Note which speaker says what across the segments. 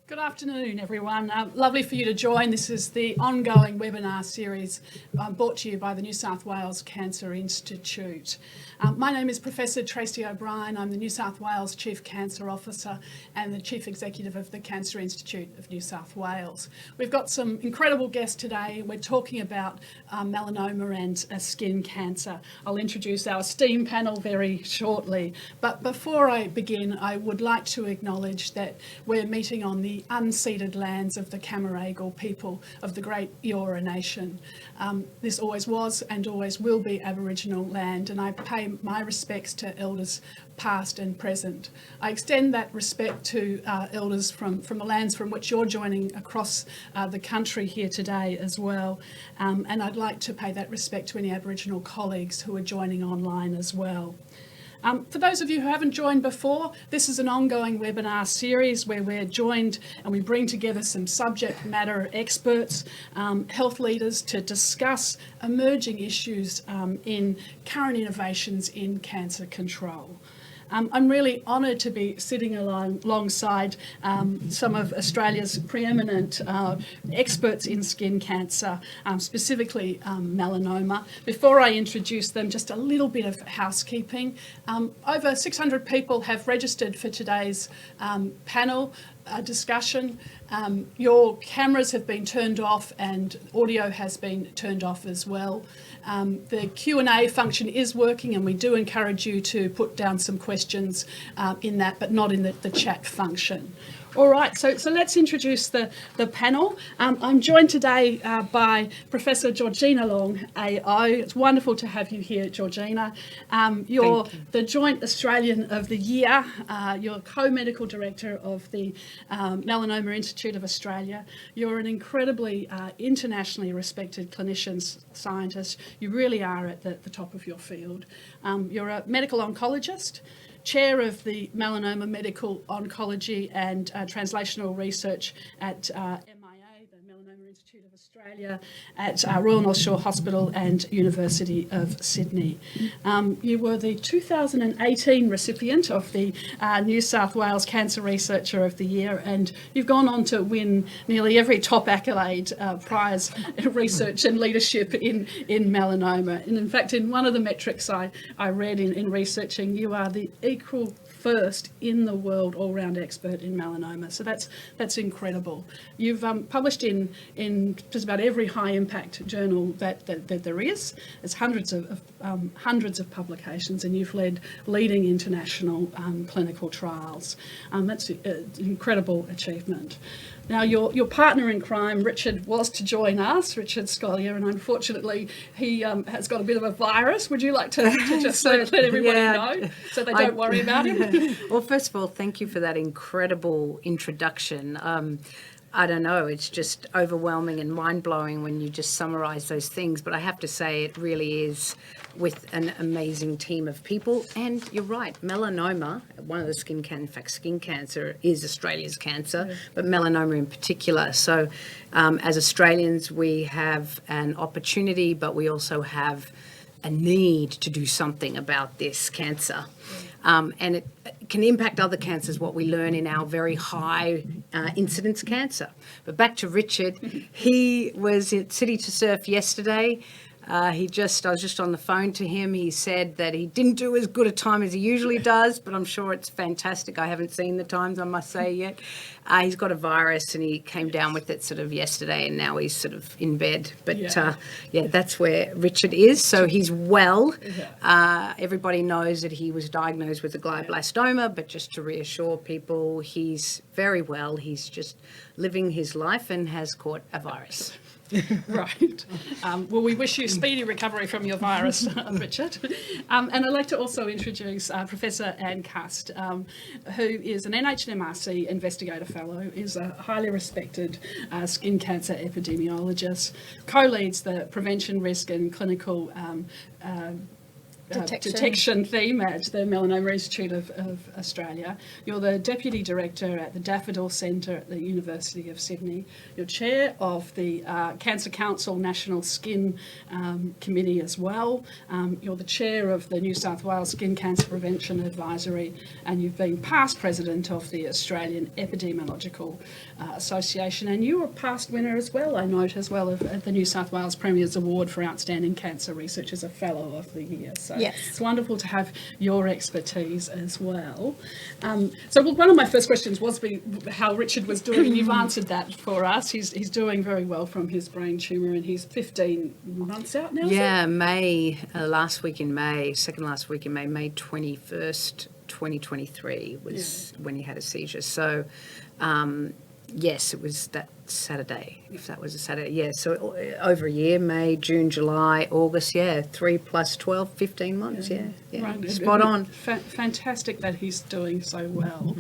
Speaker 1: Good afternoon, everyone. Lovely for you to join. This is the ongoing webinar series brought to you by the New South Wales Cancer Institute. My name is Professor Tracey O'Brien. I'm the New South Wales Chief Cancer Officer and the Chief Executive of the Cancer Institute of New South Wales. We've got some incredible guests today. We're talking about melanoma and skin cancer. I'll introduce our esteemed panel very shortly. But before I begin, I would like to acknowledge that we're meeting on the unceded lands of the Camaragal people of the Great Eora Nation. This always was and always will be Aboriginal land, and I pay my respects to elders past and present. I extend that respect to elders from the lands from which you're joining across the country here today as well. And I'd like to pay that respect to any Aboriginal colleagues who are joining online as well. For those of you who haven't joined before, this is an ongoing webinar series where we're joined and we bring together some subject matter experts, health leaders, to discuss emerging issues in current innovations in cancer control. I'm really honoured to be sitting alongside some of Australia's preeminent experts in skin cancer, specifically melanoma. Before I introduce them, just a little bit of housekeeping. Over 600 people have registered for today's panel discussion. Your cameras have been turned off and audio has been turned off as well. The Q&A function is working, and we do encourage you to put down some questions in that, but not in the chat function. All right, so let's introduce the panel. I'm joined today by Professor Georgina Long, AO. It's wonderful to have you here, Georgina. You're the Joint Australian of the Year. You're Co-Medical Director of the Melanoma Institute of Australia. You're an incredibly internationally respected clinician scientist. You really are at the top of your field. You're a medical oncologist, Chair of the Melanoma Medical Oncology and Translational Research at MIA, the Melanoma Institute of Australia, at Royal North Shore Hospital and University of Sydney. You were the 2018 recipient of the New South Wales Cancer Researcher of the Year, and you've gone on to win nearly every top accolade prize in research and leadership in melanoma. And in fact, in one of the metrics I read in researching, you are the equal first in the world all-round expert in melanoma. So that's incredible. You've published in just about every high-impact journal that there is. There's hundreds of publications, and you've led leading international clinical trials. That's an incredible achievement. Now, your partner in crime, Richard, was to join us, Richard Scollier, and unfortunately he has got a bit of a virus. Would you like to just let everybody know so they don't worry about him?
Speaker 2: Well, first of all, thank you for that incredible introduction. I don't know, it's just overwhelming and mind-blowing when you just summarise those things, but I have to say it really is with an amazing team of people. And you're right, melanoma, one of the skin cancer is Australia's cancer, but melanoma in particular. So as Australians, we have an opportunity, but we also have a need to do something about this cancer. And it can impact other cancers, what we learn in our very high incidence cancer. But back to Richard, he was at City to Surf yesterday. I was just on the phone to him. He said that he didn't do as good a time as he usually does, but I'm sure it's fantastic. I haven't seen the times, I must say, yet. He's got a virus and he came down with it sort of yesterday, and now he's sort of in bed. But that's where Richard is. So he's well. Everybody knows that he was diagnosed with a glioblastoma, but just to reassure people, he's very well. He's just living his life and has caught a virus.
Speaker 1: Right. Well, we wish you speedy recovery from your virus, Richard. And I'd like to also introduce Professor Anne Cust, who is an NHMRC Investigator Fellow, is a highly respected skin cancer epidemiologist, co-leads the prevention, risk and clinical detection theme at the Melanoma Institute of Australia. You're the Deputy Director at the Daffodil Centre at the University of Sydney. You're Chair of the Cancer Council National Skin Committee as well. You're the Chair of the New South Wales Skin Cancer Prevention Advisory, and you've been past President of the Australian Epidemiological Association, and you were a past winner as well, I note, as well of the New South Wales Premier's Award for Outstanding Cancer Research as a Fellow of the Year. So
Speaker 3: yes.
Speaker 1: It's wonderful to have your expertise as well. One of my first questions was how Richard was doing, and you've answered that for us. He's doing very well from his brain tumour, and he's 15 months out now.
Speaker 2: Yeah, May, last week in May, second last week in May, May 21st, 2023 was when he had a seizure. So, yes, it was that Saturday, if that was a Saturday. Yeah, so over a year, May, June, July, August, 3 plus 12, 15 months, yeah.
Speaker 1: Right.
Speaker 2: Spot on.
Speaker 1: Fantastic that he's doing so well.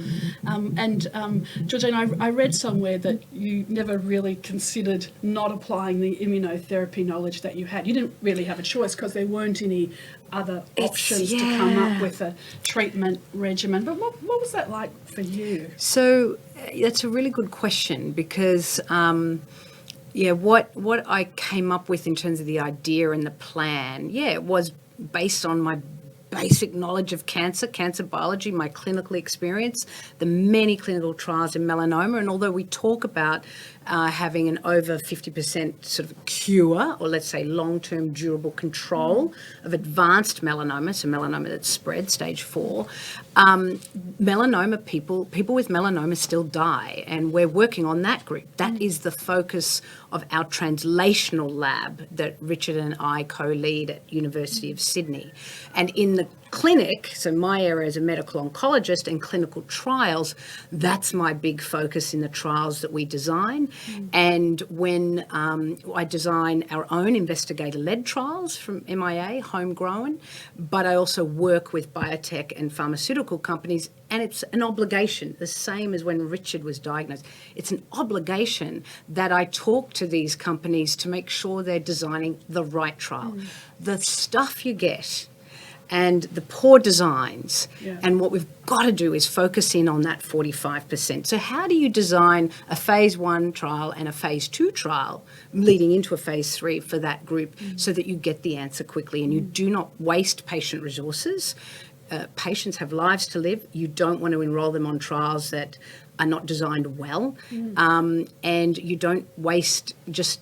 Speaker 1: Georgina, I read somewhere that you never really considered not applying the immunotherapy knowledge that you had. You didn't really have a choice because there weren't any other options to come up with a treatment regimen. But what was that like for you?
Speaker 2: So that's a really good question because, what I came up with in terms of the idea and the plan, it was based on my basic knowledge of cancer biology, my clinical experience, the many clinical trials in melanoma. And although we talk about having an over 50% sort of cure, or let's say long-term durable control of advanced melanoma, so melanoma that's spread, stage 4, melanoma people with melanoma still die, and we're working on that group. That is the focus of our translational lab that Richard and I co-lead at University of Sydney. And in the clinic, so my area as a medical oncologist and clinical trials, that's my big focus in the trials that we design. And when I design our own investigator-led trials from MIA, homegrown, but I also work with biotech and pharmaceutical companies, and it's an obligation, the same as when Richard was diagnosed. It's an obligation that I talk to these companies to make sure they're designing the right trial. The stuff you get and the poor designs, and what we've got to do is focus in on that 45%. So how do you design a phase 1 trial and a phase 2 trial leading into a phase 3 for that group so that you get the answer quickly and you do not waste patient resources? Patients have lives to live. You don't want to enroll them on trials that are not designed well, and you don't waste just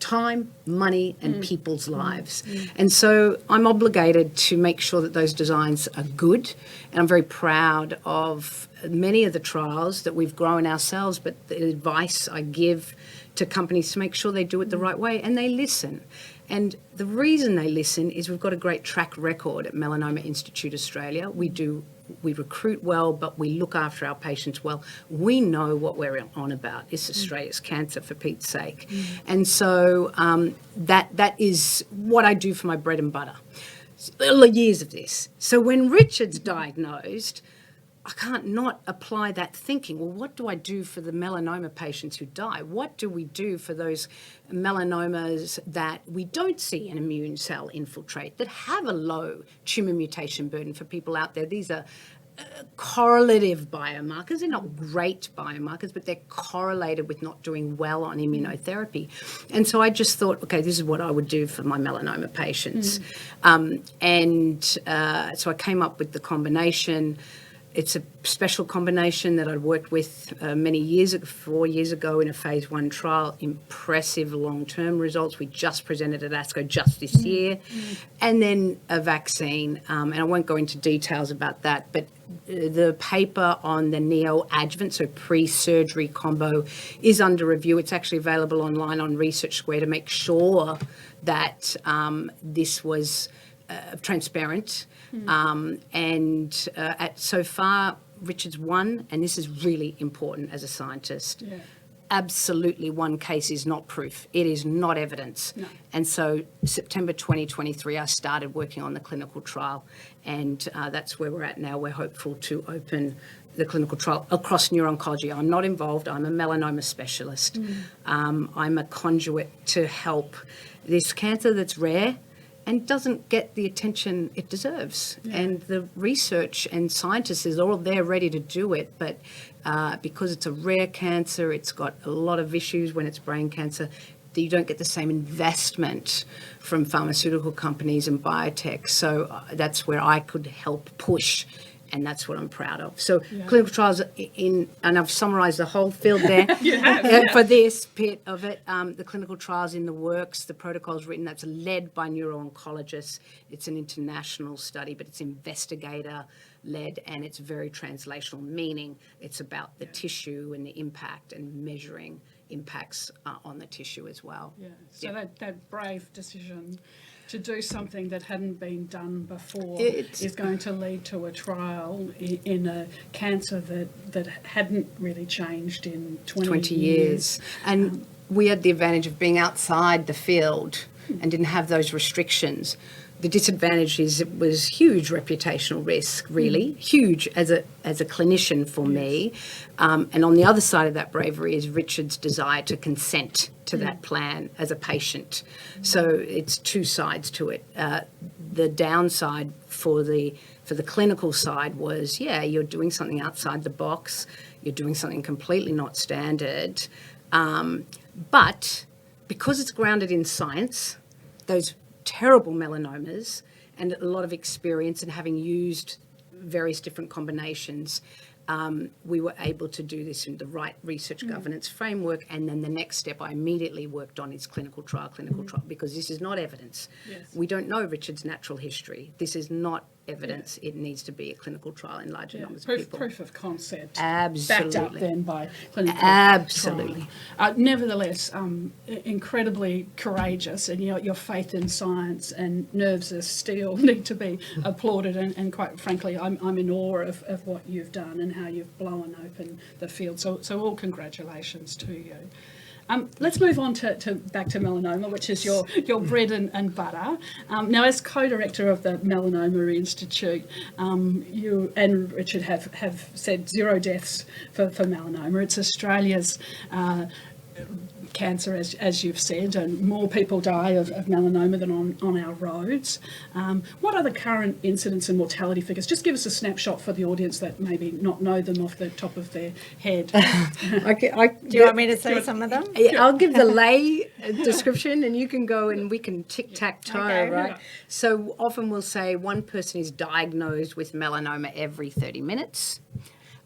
Speaker 2: time, money, and people's lives. And so I'm obligated to make sure that those designs are good, and I'm very proud of many of the trials that we've grown ourselves, but the advice I give to companies to make sure they do it the right way, and they listen. And the reason they listen is we've got a great track record at Melanoma Institute Australia. We recruit well, but we look after our patients well. We know what we're on about. It's Australia's cancer, for Pete's sake. And so that is what I do for my bread and butter. Years of this. So when Richard's diagnosed, I can't not apply that thinking. Well, what do I do for the melanoma patients who die? What do we do for those melanomas that we don't see an immune cell infiltrate, that have a low tumour mutation burden for people out there? These are correlative biomarkers. They're not great biomarkers, but they're correlated with not doing well on immunotherapy. And so I just thought, okay, this is what I would do for my melanoma patients. So I came up with the combination. It's a special combination that I'd worked with many years ago, 4 years ago, in a phase 1 trial. Impressive long-term results. We just presented at ASCO just this year. And then a vaccine, and I won't go into details about that, but the paper on the neoadjuvant, so pre-surgery combo, is under review. It's actually available online on Research Square to make sure that this was transparent. So far, Richard's won, and this is really important as a scientist. Absolutely, one case is not proof. It is not evidence. No. And so September 2023, I started working on the clinical trial, and that's where we're at now. We're hopeful to open the clinical trial across neuro-oncology. I'm not involved. I'm a melanoma specialist. I'm a conduit to help this cancer that's rare and doesn't get the attention it deserves. And the research and scientists is all there ready to do it, but because it's a rare cancer, it's got a lot of issues when it's brain cancer, you don't get the same investment from pharmaceutical companies and biotech. So that's where I could help push, and that's what I'm proud of. So clinical trials and I've summarised the whole field there for this bit of it. The clinical trials in the works, the protocol's written, that's led by neuro-oncologists. It's an international study, but it's investigator-led, and it's very translational, meaning it's about the tissue and the impact and measuring impacts on the tissue as well.
Speaker 1: So that brave decision to do something that hadn't been done before is going to lead to a trial in a cancer that hadn't really changed in 20 years.
Speaker 2: And we had the advantage of being outside the field and didn't have those restrictions. The disadvantage is it was huge reputational risk, really, huge as a clinician for me. And on the other side of that bravery is Richard's desire to consent to that plan as a patient. So it's two sides to it. The downside for the clinical side was, you're doing something outside the box, you're doing something completely not standard, but because it's grounded in science, those terrible melanomas and a lot of experience and having used various different combinations, we were able to do this in the right research governance framework. And then the next step I immediately worked on is clinical trial, because this is not evidence. We don't know Richard's natural history. This is not evidence. It needs to be a clinical trial in larger numbers of people.
Speaker 1: Proof of concept.
Speaker 2: Absolutely.
Speaker 1: Backed up then by clinical
Speaker 2: Absolutely.
Speaker 1: trial. Nevertheless, incredibly courageous, and your faith in science and nerves of steel need to be applauded, and quite frankly, I'm in awe of what you've done and how you've blown open the field. So all congratulations to you. Let's move on to back to melanoma, which is your bread and butter. Now, as co-director of the Melanoma Institute, you and Richard have said 0 deaths for melanoma. It's Australia's cancer, as you've said, and more people die of melanoma than on our roads. What are the current incidence and mortality figures? Just give us a snapshot for the audience that maybe not know them off the top of their head.
Speaker 3: Do you want me to say some of them?
Speaker 2: Yeah, I'll give the lay description and you can go and we can tic-tac-toe, right? So often we'll say one person is diagnosed with melanoma every 30 minutes.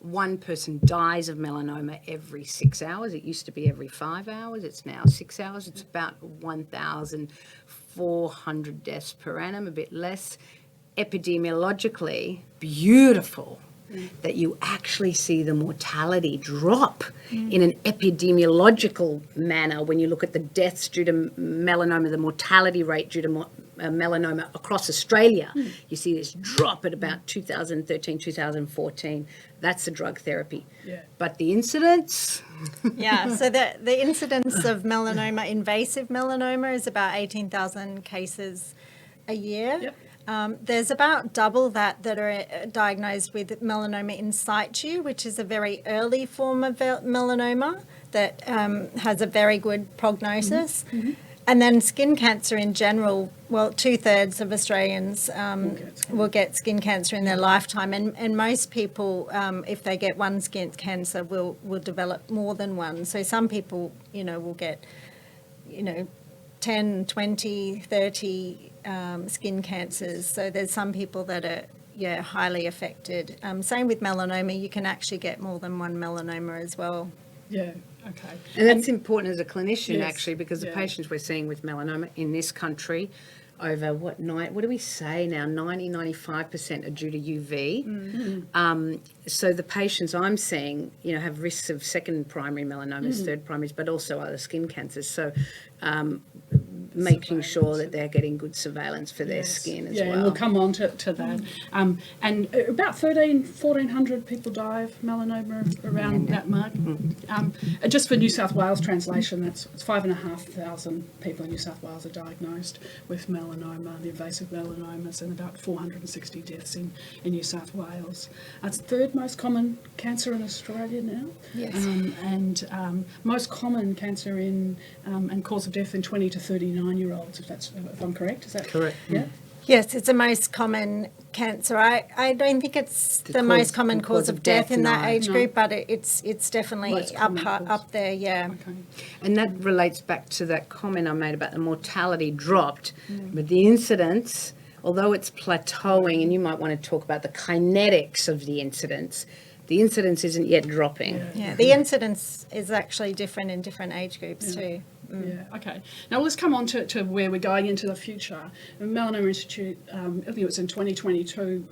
Speaker 2: One person dies of melanoma every 6 hours. It used to be every 5 hours. It's now 6 hours. It's about 1,400 deaths per annum, a bit less. Epidemiologically, beautiful that you actually see the mortality drop in an epidemiological manner when you look at the deaths due to melanoma, the mortality rate due to melanoma across Australia. You see this drop at about 2013, 2014. That's the drug therapy. But the incidence?
Speaker 3: So the incidence of melanoma, invasive melanoma, is about 18,000 cases a year. There's about double that are diagnosed with melanoma in situ, which is a very early form of melanoma that has a very good prognosis. And then skin cancer in general, well, 2/3 of Australians will get skin cancer in their lifetime. And most people, if they get one skin cancer, will develop more than one. So some people, will get, 10, 20, 30 skin cancers. So there's some people that are, highly affected. Same with melanoma. You can actually get more than one melanoma as well.
Speaker 1: Okay.
Speaker 2: And that's important as a clinician, actually, because the patients we're seeing with melanoma in this country, over what do we say now, 95% are due to UV. So the patients I'm seeing, have risks of second primary melanomas, third primaries, but also other skin cancers. So making sure that they're getting good surveillance for their skin as well.
Speaker 1: And we'll come on to that. And about 1,400 people die of melanoma around that mark. Just for New South Wales translation, that's 5,500 people in New South Wales are diagnosed with melanoma, the invasive melanomas, and about 460 deaths in New South Wales. It's the third most common cancer in Australia now. And most common cancer and cause of death in 20 to 39 29-year-olds, if I'm correct. Is that
Speaker 2: Correct.
Speaker 1: Yeah.
Speaker 3: Yes, it's the most common cancer. I don't think it's the most common cause of death in that age group, but it's definitely
Speaker 1: Most common cause.
Speaker 3: up there, yeah.
Speaker 1: Okay.
Speaker 2: And that relates back to that comment I made about the mortality dropped, but the incidence, although it's plateauing, and you might want to talk about the kinetics of the incidence isn't yet dropping.
Speaker 3: Yeah, the incidence is actually different in different age groups too.
Speaker 1: Yeah, okay. Now let's come on to where we're going into the future. The Melanoma Institute, I think it was in 2022,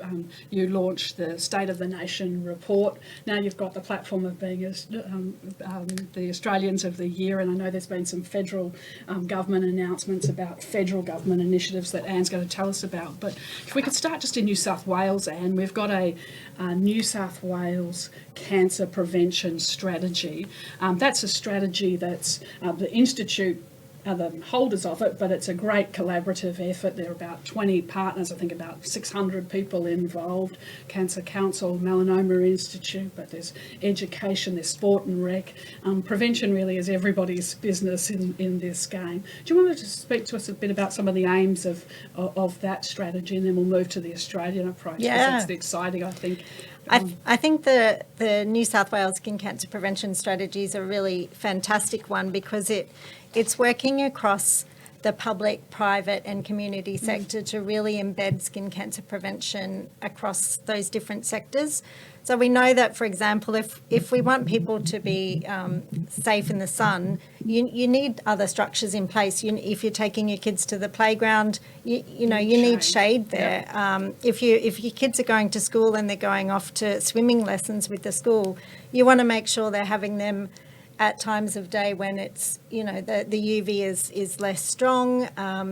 Speaker 1: you launched the State of the Nation report. Now you've got the platform of being the Australians of the Year, and I know there's been some federal government announcements about federal government initiatives that Anne's going to tell us about. But if we could start just in New South Wales, Anne, we've got a New South Wales cancer prevention strategy. That's a strategy that's the Institute are the holders of it, but it's a great collaborative effort. There are about 20 partners, I think about 600 people involved, Cancer Council, Melanoma Institute, but there's education, there's sport and rec. Prevention really is everybody's business in this game. Do you want to just speak to us a bit about some of the aims of that strategy, and then we'll move to the Australian approach, because
Speaker 3: Yeah.
Speaker 1: it's exciting, I think.
Speaker 3: I think the New South Wales skin cancer prevention strategy is a really fantastic one, because it's working across the public, private and community sector to really embed skin cancer prevention across those different sectors. So we know that, for example, if we want people to be safe in the sun, you need other structures in place. If you're taking your kids to the playground, you need shade there. If your kids are going to school and they're going off to swimming lessons with the school, you want to make sure they're having them at times of day when it's, the UV is less strong.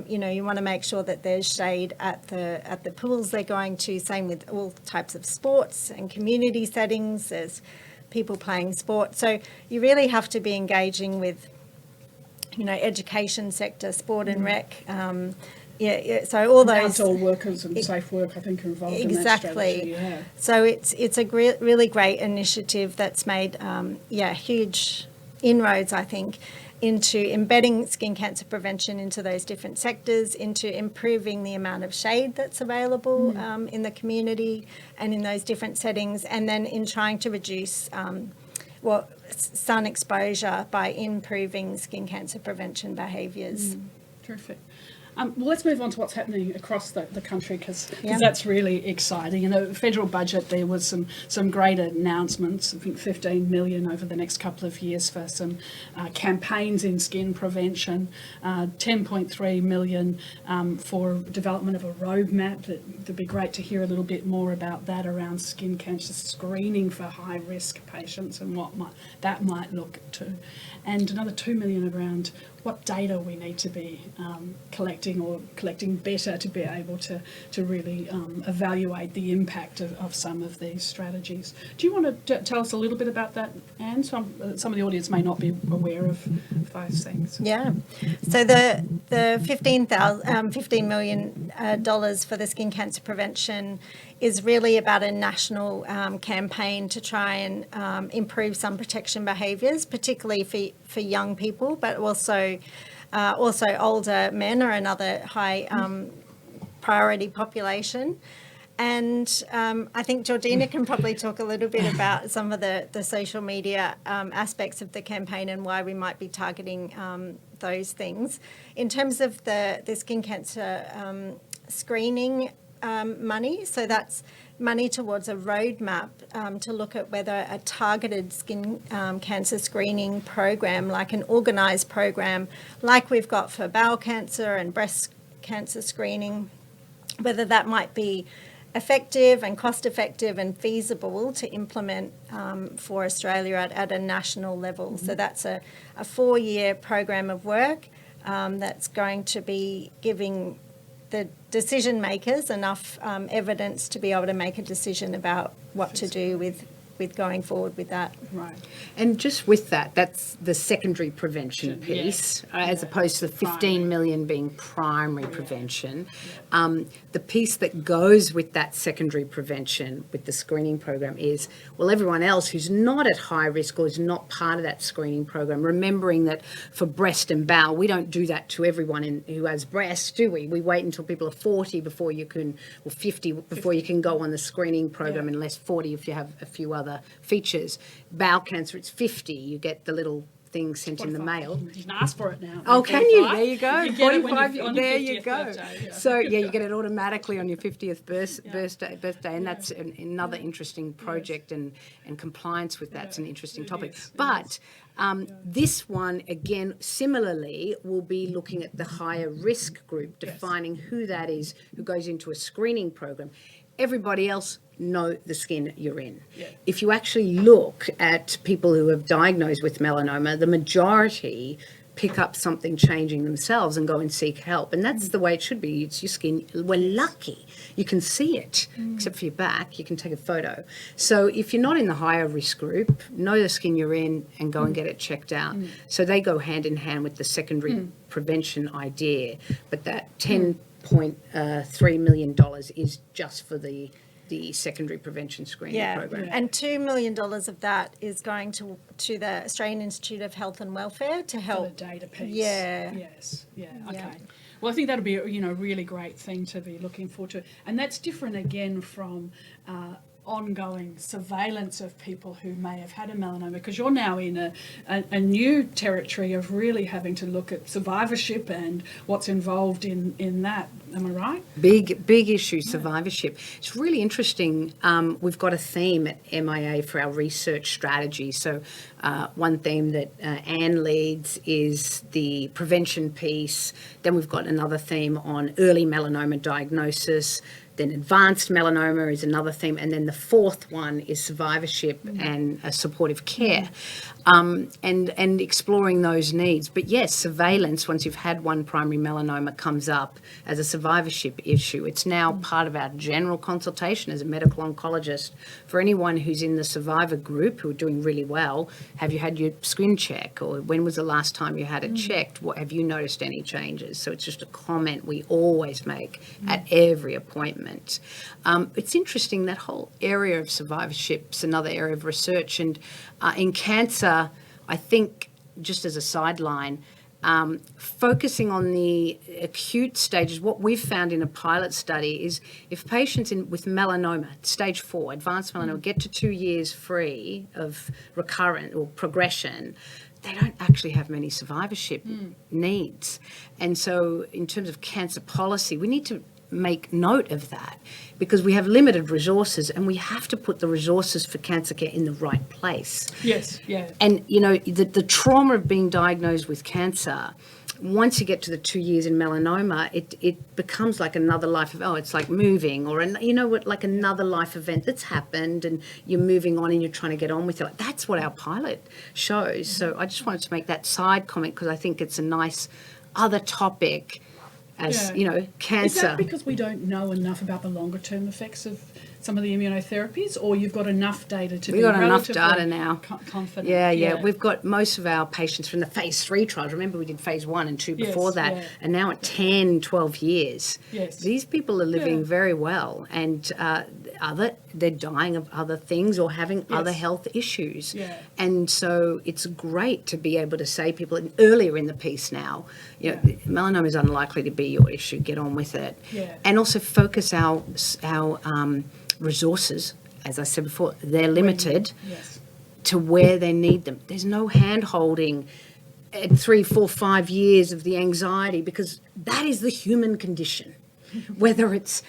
Speaker 3: You want to make sure that there's shade at the pools they're going to. Same with all types of sports and community settings. There's people playing sport. So you really have to be engaging with, education sector, sport and rec. So all those
Speaker 1: outdoor workers and safe work, I think, are involved in that strategy. Yeah.
Speaker 3: So it's a really great initiative that's made huge inroads, I think, into embedding skin cancer prevention into those different sectors, into improving the amount of shade that's available in the community and in those different settings, and then in trying to reduce sun exposure by improving skin cancer prevention behaviours.
Speaker 1: Terrific. Well, let's move on to what's happening across the country, because that's really exciting. In the federal budget, there was some great announcements. I think 15 million over the next couple of years for some campaigns in skin prevention, 10.3 million for development of a roadmap. It'd be great to hear a little bit more about that around skin cancer screening for high-risk patients and what that might look to. And another 2 million around what data we need to be collecting better to be able to really evaluate the impact of some of these strategies. Do you want to tell us a little bit about that, Anne? Some of the audience may not be aware of those things.
Speaker 3: Yeah. So the $15 million for the skin cancer prevention is really about a national campaign to try and improve sun protection behaviours, particularly for young people, but also older men are another high priority population. And I think Georgina can probably talk a little bit about some of the social media aspects of the campaign and why we might be targeting those things. In terms of the skin cancer screening money, so that's money towards a roadmap to look at whether a targeted skin cancer screening program, like an organised program like we've got for bowel cancer and breast cancer screening, whether that might be effective and cost effective and feasible to implement for Australia at a national level. So that's a 4-year program of work that's going to be giving the decision makers enough evidence to be able to make a decision about what to do with with going forward with that.
Speaker 1: Right.
Speaker 2: And just with that, that's the secondary prevention piece, as opposed to the 15 million being primary prevention. The piece that goes with that secondary prevention with the screening program is, well, everyone else who's not at high risk or is not part of that screening program, remembering that for breast and bowel, we don't do that to everyone who has breast, do we? We wait until people are 40 before you can, or 50 before you can go on the screening program, unless 40 if you have a few other features. Bowel cancer, it's 50. You get the little thing sent in the mail.
Speaker 1: You can ask for it now.
Speaker 2: Oh, can you? There you go.
Speaker 1: You get it when
Speaker 2: 45.
Speaker 1: on
Speaker 2: There
Speaker 1: your
Speaker 2: you
Speaker 1: 50th
Speaker 2: go.
Speaker 1: birthday, yeah.
Speaker 2: So you get it automatically on your 50th birthday, and that's another interesting project, and compliance with that's an interesting topic. But this one, again, similarly, will be looking at the higher risk group, defining who that is, who goes into a screening program. Everybody else know the skin you're in.
Speaker 1: Yeah.
Speaker 2: If you actually look at people who have diagnosed with melanoma, the majority pick up something changing themselves and go and seek help. And that's the way it should be. It's your skin. We're lucky. You can see it, except for your back. You can take a photo. So if you're not in the higher risk group, know the skin you're in and go and get it checked out. So they go hand in hand with the secondary prevention idea. But that $10.3 million is just for the secondary prevention screening program.
Speaker 3: And $2 million of that is going to the Australian Institute of Health and Welfare to help.
Speaker 1: For the data piece.
Speaker 3: Yeah.
Speaker 1: Yes. Yeah. Okay. Well, I think that'll be a really great thing to be looking forward to, and that's different again from ongoing surveillance of people who may have had a melanoma, because you're now in a new territory of really having to look at survivorship and what's involved in that. Am I right?
Speaker 2: Big issue, survivorship. It's really interesting. We've got a theme at MIA for our research strategy. So one theme that Anne leads is the prevention piece. Then we've got another theme on early melanoma diagnosis. Then advanced melanoma is another theme. And then the fourth one is survivorship and supportive care, and exploring those needs. But yes, surveillance, once you've had one primary melanoma, comes up as a survivorship issue. It's now part of our general consultation as a medical oncologist for anyone who's in the survivor group who are doing really well. Have you had your skin check? Or when was the last time you had it checked? What, have you noticed any changes? So it's just a comment we always make at every appointment. It's interesting, that whole area of survivorship's another area of research. And in cancer, I think, just as a sideline, focusing on the acute stages, what we've found in a pilot study is if patients with melanoma, stage 4, advanced melanoma, get to 2 years free of recurrent or progression, they don't actually have many survivorship needs. And so in terms of cancer policy, we need to make note of that, because we have limited resources and we have to put the resources for cancer care in the right place.
Speaker 1: Yes, yeah.
Speaker 2: And, you know, the trauma of being diagnosed with cancer, once you get to the 2 years in melanoma, it becomes like another life of, it's like moving, or, like another life event that's happened and you're moving on and you're trying to get on with it. That's what our pilot shows. So I just wanted to make that side comment because I think it's a nice other topic. As cancer.
Speaker 1: Is that because we don't know enough about the longer term effects of some of the immunotherapies, or you've got enough data to be relatively
Speaker 2: data now.
Speaker 1: Confident?
Speaker 2: Yeah. We've got most of our patients from the phase 3 trials. Remember, we did phase 1 and 2 before that, and now at 10, 12 years.
Speaker 1: Yes.
Speaker 2: These people are living very well, and they're dying of other things or having other health issues.
Speaker 1: Yeah.
Speaker 2: And so it's great to be able to say people earlier in the piece now, melanoma is unlikely to be your issue, get on with it.
Speaker 1: Yeah.
Speaker 2: And also focus our resources, as I said before, they're limited to where they need them. There's no hand-holding at 3, 4, 5 years of the anxiety, because that is the human condition. Whether it's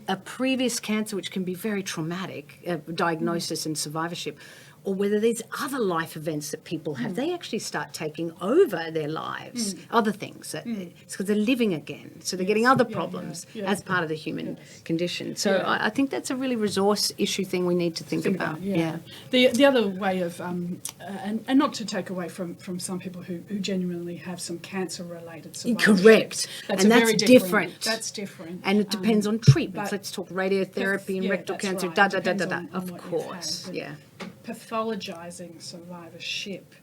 Speaker 2: a previous cancer, which can be very traumatic, diagnosis and survivorship, or whether there's other life events that people have, they actually start taking over their lives, other things. It's because they're living again, so they're getting other problems as part of the human condition. So I think that's a really resource issue thing we need to think about.
Speaker 1: The other way of, and not to take away from some people who genuinely have some cancer-related survivorship.
Speaker 2: Correct.
Speaker 1: That's
Speaker 2: very different.
Speaker 1: That's different.
Speaker 2: And it depends on treatments. Let's talk radiotherapy and rectal cancer,
Speaker 1: right.
Speaker 2: Of course,
Speaker 1: pathologizing survivorship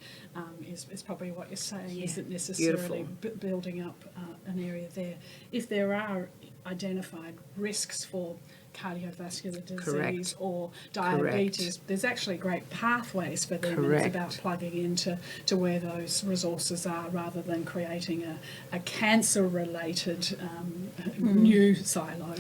Speaker 1: is probably what you're saying, isn't necessarily building up an area there. If there are identified risks for cardiovascular disease or diabetes, there's actually great pathways for them. And it's about plugging into where those resources are rather than creating a cancer-related new silo,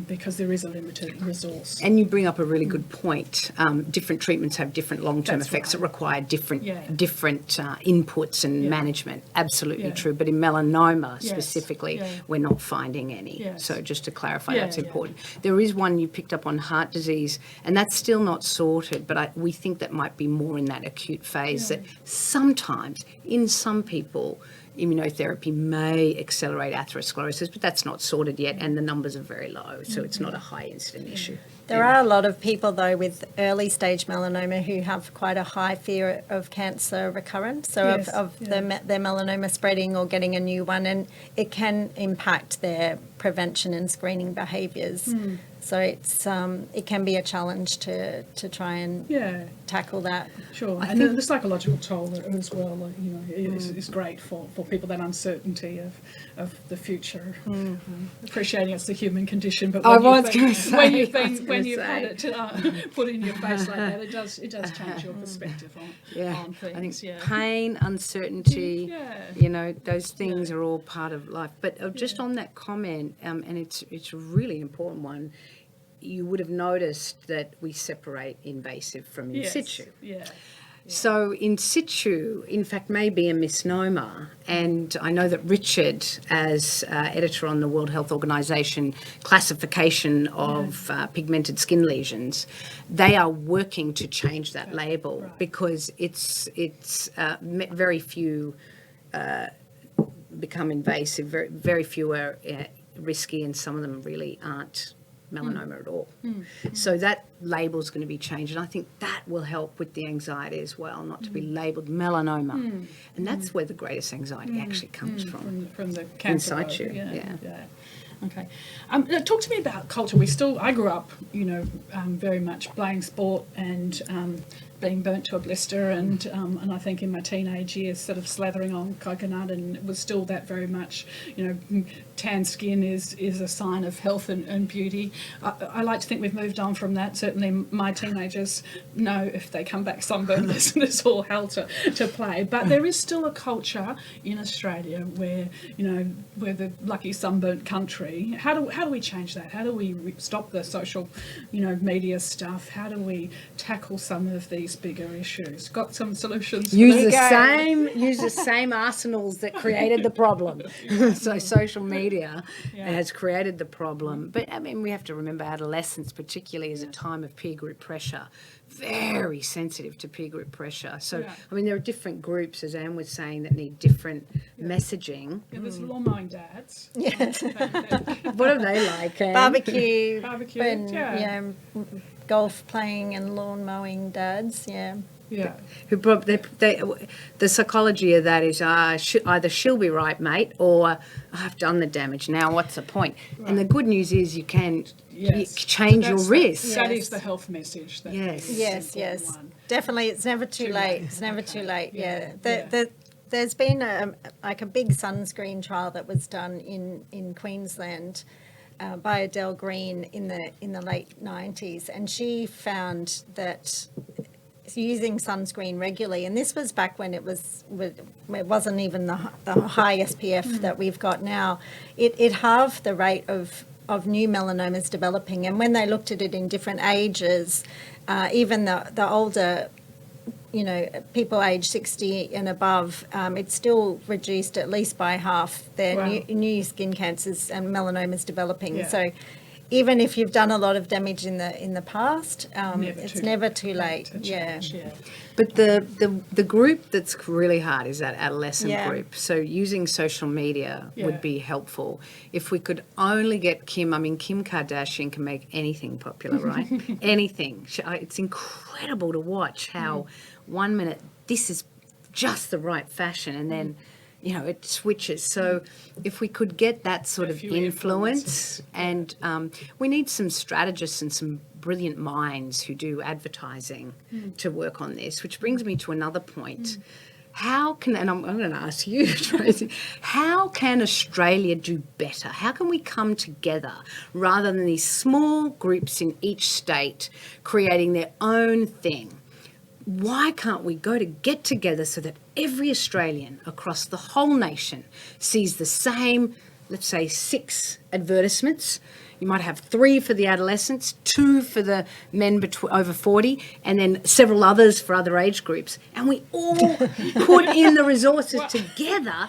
Speaker 1: because there is a limited resource.
Speaker 2: And you bring up a really good point. Different treatments have different long-term effects that require different inputs and management. Absolutely true. But in melanoma specifically, we're not finding any. So just to clarify, that's important. There is one you picked up on heart disease, and that's still not sorted, but we think that might be more in that acute phase, that sometimes in some people immunotherapy may accelerate atherosclerosis, but that's not sorted yet, and the numbers are very low, so it's not a high incident issue.
Speaker 3: There are a lot of people, though, with early stage melanoma who have quite a high fear of cancer recurrence, so of their melanoma spreading or getting a new one, and it can impact their prevention and screening behaviours. So it can be a challenge to try and tackle that.
Speaker 1: Sure, and the psychological toll as well, is great for people, that uncertainty of the future. Appreciating it's the human condition, but when you've had it put in your face like that, it does change your perspective on things.
Speaker 2: I think pain, uncertainty, those things are all part of life. But just on that comment, and it's a really important one. You would have noticed that we separate invasive from in situ. So in situ, in fact, may be a misnomer. And I know that Richard, as editor on the World Health Organization classification of pigmented skin lesions, they are working to change that label because it's very few become invasive, very few are risky, and some of them really aren't melanoma at all. So that label's going to be changed, and I think that will help with the anxiety as well, not to be labelled melanoma. And that's where the greatest anxiety actually comes from
Speaker 1: the cancer.
Speaker 2: In situ.
Speaker 1: Okay. Talk to me about culture. I grew up, very much playing sport and being burnt to a blister, and I think in my teenage years sort of slathering on coconut, and it was still that very much, tan skin is a sign of health and beauty. I like to think we've moved on from that. Certainly my teenagers know if they come back sunburned, there's all hell to play. But there is still a culture in Australia where, we're the lucky sunburnt country. How do we change that? How do we stop the social, media stuff? How do we tackle some of these bigger issues? Got some solutions?
Speaker 2: Use the same arsenals that created the problem. So social media has created the problem. But I mean, we have to remember adolescence particularly is a time of peer group pressure. Very sensitive to peer group pressure. So, I mean, there are different groups, as Anne was saying, that need different messaging.
Speaker 1: There's lawn mowing dads.
Speaker 2: What are they like, Anne?
Speaker 3: Barbecue and golf playing and lawn mowing dads,
Speaker 2: the psychology of that is either she'll be right, mate, or I've done the damage. Now, what's the point? And the good news is you can change your risk.
Speaker 1: That is the health message.
Speaker 3: Yes. Definitely, it's never too late. It's never too late. There's been a big sunscreen trial that was done in Queensland by Adele Green in the late 90s, and she found that using sunscreen regularly, and this was back when it wasn't even the high SPF that we've got now, it halved the rate of new melanomas developing. And when they looked at it in different ages, even the older, people aged 60 and above, it still reduced at least by half their new skin cancers and melanomas developing. So even if you've done a lot of damage in the past, it's never too late.
Speaker 2: But the group that's really hard is that adolescent group. So using social media would be helpful. If we could only get Kim Kardashian can make anything popular, right? Anything. It's incredible to watch how 1 minute this is just the right fashion, and then it switches. So if we could get that sort of influence, and we need some strategists and some brilliant minds who do advertising to work on this, which brings me to another point. How can, and I'm going to ask you, Tracey, how can Australia do better? How can we come together rather than these small groups in each state creating their own thing? Why can't we get together so that every Australian across the whole nation sees the same, let's say, 6 advertisements? You might have 3 for the adolescents, 2 for the men over 40, and then several others for other age groups. And we all put in the resources together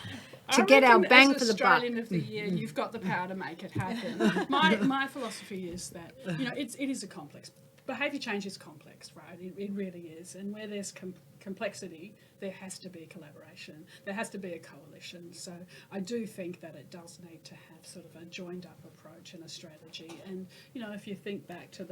Speaker 2: to get our bang for the buck.
Speaker 1: Australian of the Year, you've got the power to make it happen. My philosophy is that, it is a complex. Behaviour change is complex, right? It really is. And where there's complexity, there has to be collaboration. There has to be a coalition. So I do think that it does need to have sort of a joined up approach and a strategy. And, if you think back to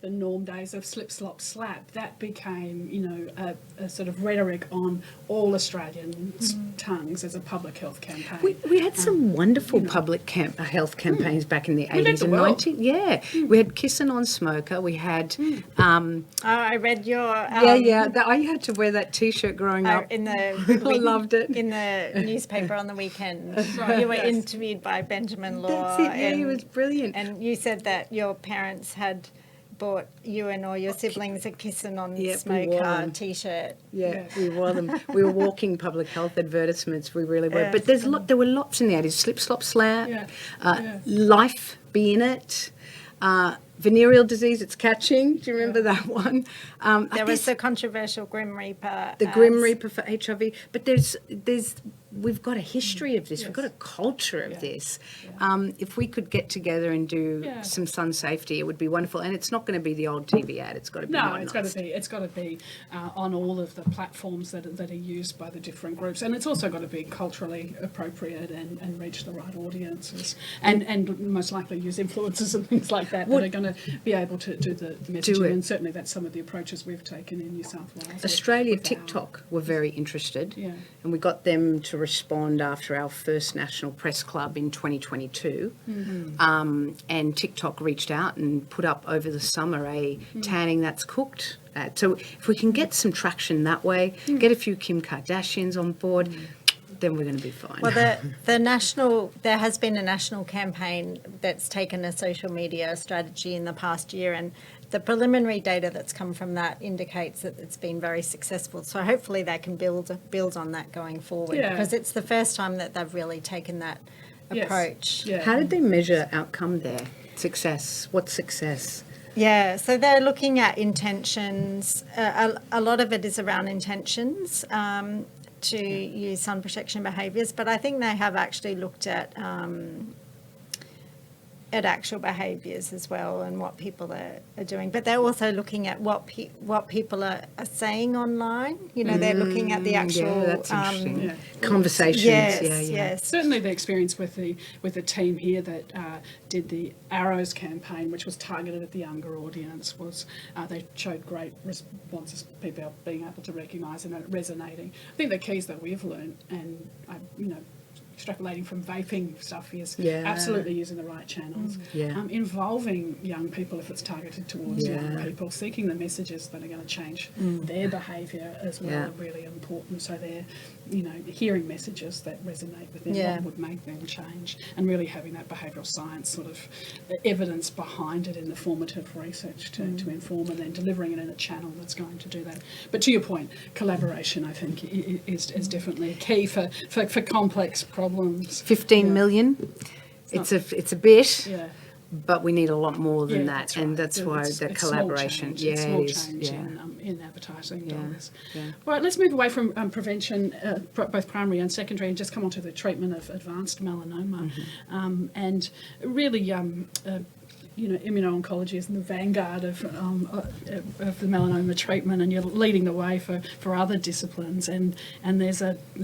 Speaker 1: the norm days of slip, slop, slap, that became, a sort of rhetoric on all Australians' tongues as a public health campaign.
Speaker 2: We had some wonderful public health campaigns back in the 80s and 90s. Yeah. We had Kiss a Non-Smoker. We had...
Speaker 3: I read your...
Speaker 2: I had to wear that T-shirt growing up. I loved it.
Speaker 3: In the newspaper on the weekend.
Speaker 1: Right,
Speaker 3: You were interviewed by Benjamin Law.
Speaker 2: That's it, yeah, he was brilliant.
Speaker 3: And you said that your parents had bought you and all your siblings a Kiss a Non-Smoker T-shirt.
Speaker 2: Yeah, we wore them. We were walking public health advertisements. We really were. But there were lots in the 80s. Slip, slop, slap. Life, be in it. Venereal disease, it's catching. Do you remember that one?
Speaker 3: There was the controversial Grim Reaper.
Speaker 2: The Grim Reaper for HIV. But we've got a history of this. Yes. We've got a culture of this. Yeah. If we could get together and do some sun safety, it would be wonderful. And it's not going to be the old TV ad. It's got to be modernised.
Speaker 1: It's got to be on all of the platforms that are used by the different groups, and it's also got to be culturally appropriate and reach the right audiences, and most likely use influencers and things like that that are going to be able to do the messaging. And certainly that's some of the approaches we've taken in New South Wales.
Speaker 2: Australia, TikTok were very interested, and we got them to respond after our first National Press Club in 2022. And TikTok reached out and put up over the summer a tanning that's cooked ad. So if we can get some traction that way, get a few Kim Kardashians on board, then we're going to be fine.
Speaker 3: Well, there has been a national campaign that's taken a social media strategy in the past year, and the preliminary data that's come from that indicates that it's been very successful. So hopefully they can build on that going forward, because it's the first time that they've really taken that approach.
Speaker 1: Yeah.
Speaker 2: How did they measure outcome there? Success. What's success?
Speaker 3: Yeah, so they're looking at intentions. A lot of it is around intentions to use sun protection behaviours, but I think they have actually looked at actual behaviours as well and what people are doing. But they're also looking at what people are saying online. They're looking at the actual
Speaker 2: conversations.
Speaker 3: Yes.
Speaker 1: Certainly the experience with the team here that did the Arrows campaign, which was targeted at the younger audience, was they showed great responses, people being able to recognise and resonating. I think the keys that we've learned, and extrapolating from vaping stuff, is absolutely using the right channels, involving young people if it's targeted towards young people, seeking the messages that are going to change their behaviour as well are really important. So they're hearing messages that resonate with them, what would make them change, and really having that behavioural science sort of evidence behind it in the formative research to inform, and then delivering it in a channel that's going to do that. But to your point, collaboration, I think, is definitely key for complex problems.
Speaker 2: 15 million. It's a bit. Yeah. But we need a lot more than that,
Speaker 1: that's right.
Speaker 2: And that's why the collaboration.
Speaker 1: It's small change in advertising dollars. All right, let's move away from prevention, both primary and secondary, and just come on to the treatment of advanced melanoma. And really, immuno-oncology is in the vanguard of the melanoma treatment, and you're leading the way for other disciplines. And there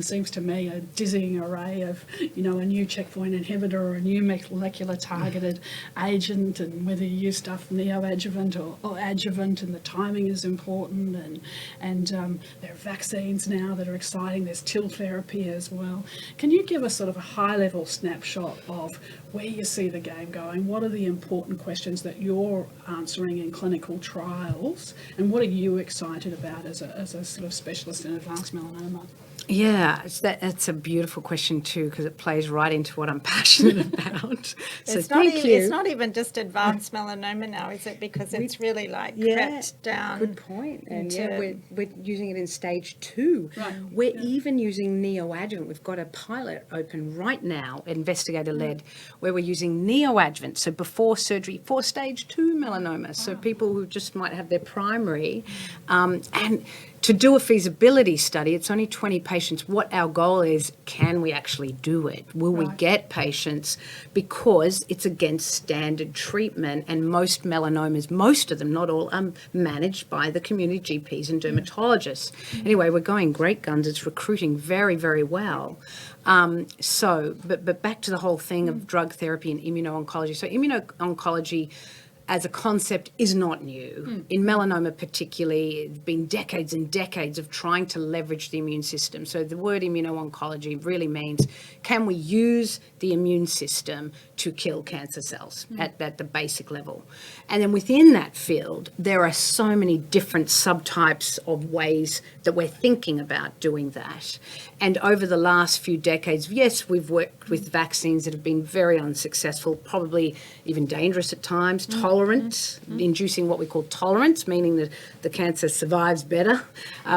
Speaker 1: seems to me a dizzying array of, a new checkpoint inhibitor or a new molecular targeted agent, and whether you use stuff neoadjuvant or adjuvant, and the timing is important. And there are vaccines now that are exciting. There's TIL therapy as well. Can you give us sort of a high-level snapshot of where you see the game going? What are the important questions that you're answering in clinical trials, and what are you excited about as a sort of specialist in advanced melanoma?
Speaker 2: Yeah, that's a beautiful question too, because it plays right into what I'm passionate about. So thank you.
Speaker 3: It's not even just advanced melanoma now, is it? Because it's really like crept down.
Speaker 2: Good point. And
Speaker 3: into-
Speaker 2: we're using it in stage 2.
Speaker 1: Right.
Speaker 2: We're even using neoadjuvant. We've got a pilot open right now, investigator-led, where we're using neoadjuvant, so before surgery for stage 2 melanoma. So people who just might have their primary, and to do a feasibility study, it's only 20 patients. What our goal is, can we actually do it? Will we get patients? Because it's against standard treatment, and most melanomas, most of them, not all, are managed by the community GPs and dermatologists. Anyway, we're going great guns. It's recruiting very, very well. But back to the whole thing of drug therapy and immuno-oncology. So immuno-oncology as a concept is not new. In melanoma particularly, it's been decades and decades of trying to leverage the immune system. So the word immuno-oncology really means, can we use the immune system to kill cancer cells at the basic level? And then within that field, there are so many different subtypes of ways that we're thinking about doing that. And over the last few decades, yes, we've worked with vaccines that have been very unsuccessful, probably even dangerous at times, tolerant, inducing what we call tolerance, meaning that the cancer survives better,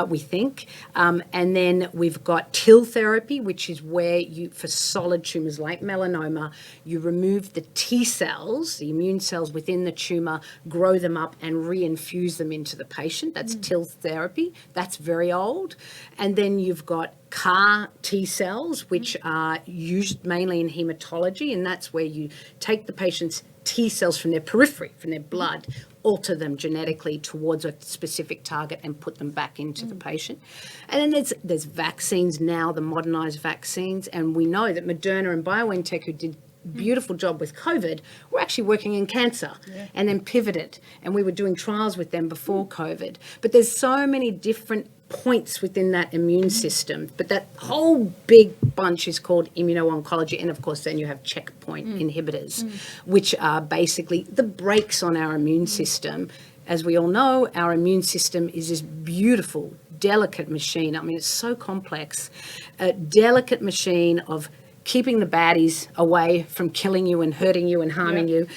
Speaker 2: we think. And then we've got TIL therapy, which is where you, for solid tumours like melanoma, you remove the T cells, the immune cells within the tumour, grow them up and reinfuse them into the patient. That's TIL therapy. That's very old. And then you've got CAR T cells, which are used mainly in hematology, and that's where you take the patient's T cells from their periphery, from their blood, alter them genetically towards a specific target and put them back into the patient. And then there's vaccines now, the modernised vaccines, and we know that Moderna and BioNTech, who did beautiful job with COVID, were actually working in cancer and then pivoted, and we were doing trials with them before COVID. But there's so many different points within that immune system, but that whole big bunch is called immuno-oncology. And of course then you have checkpoint inhibitors, which are basically the brakes on our immune system. As we all know, our immune system is this beautiful, delicate machine. I mean, it's so complex, a delicate machine of keeping the baddies away from killing you and hurting you and harming you,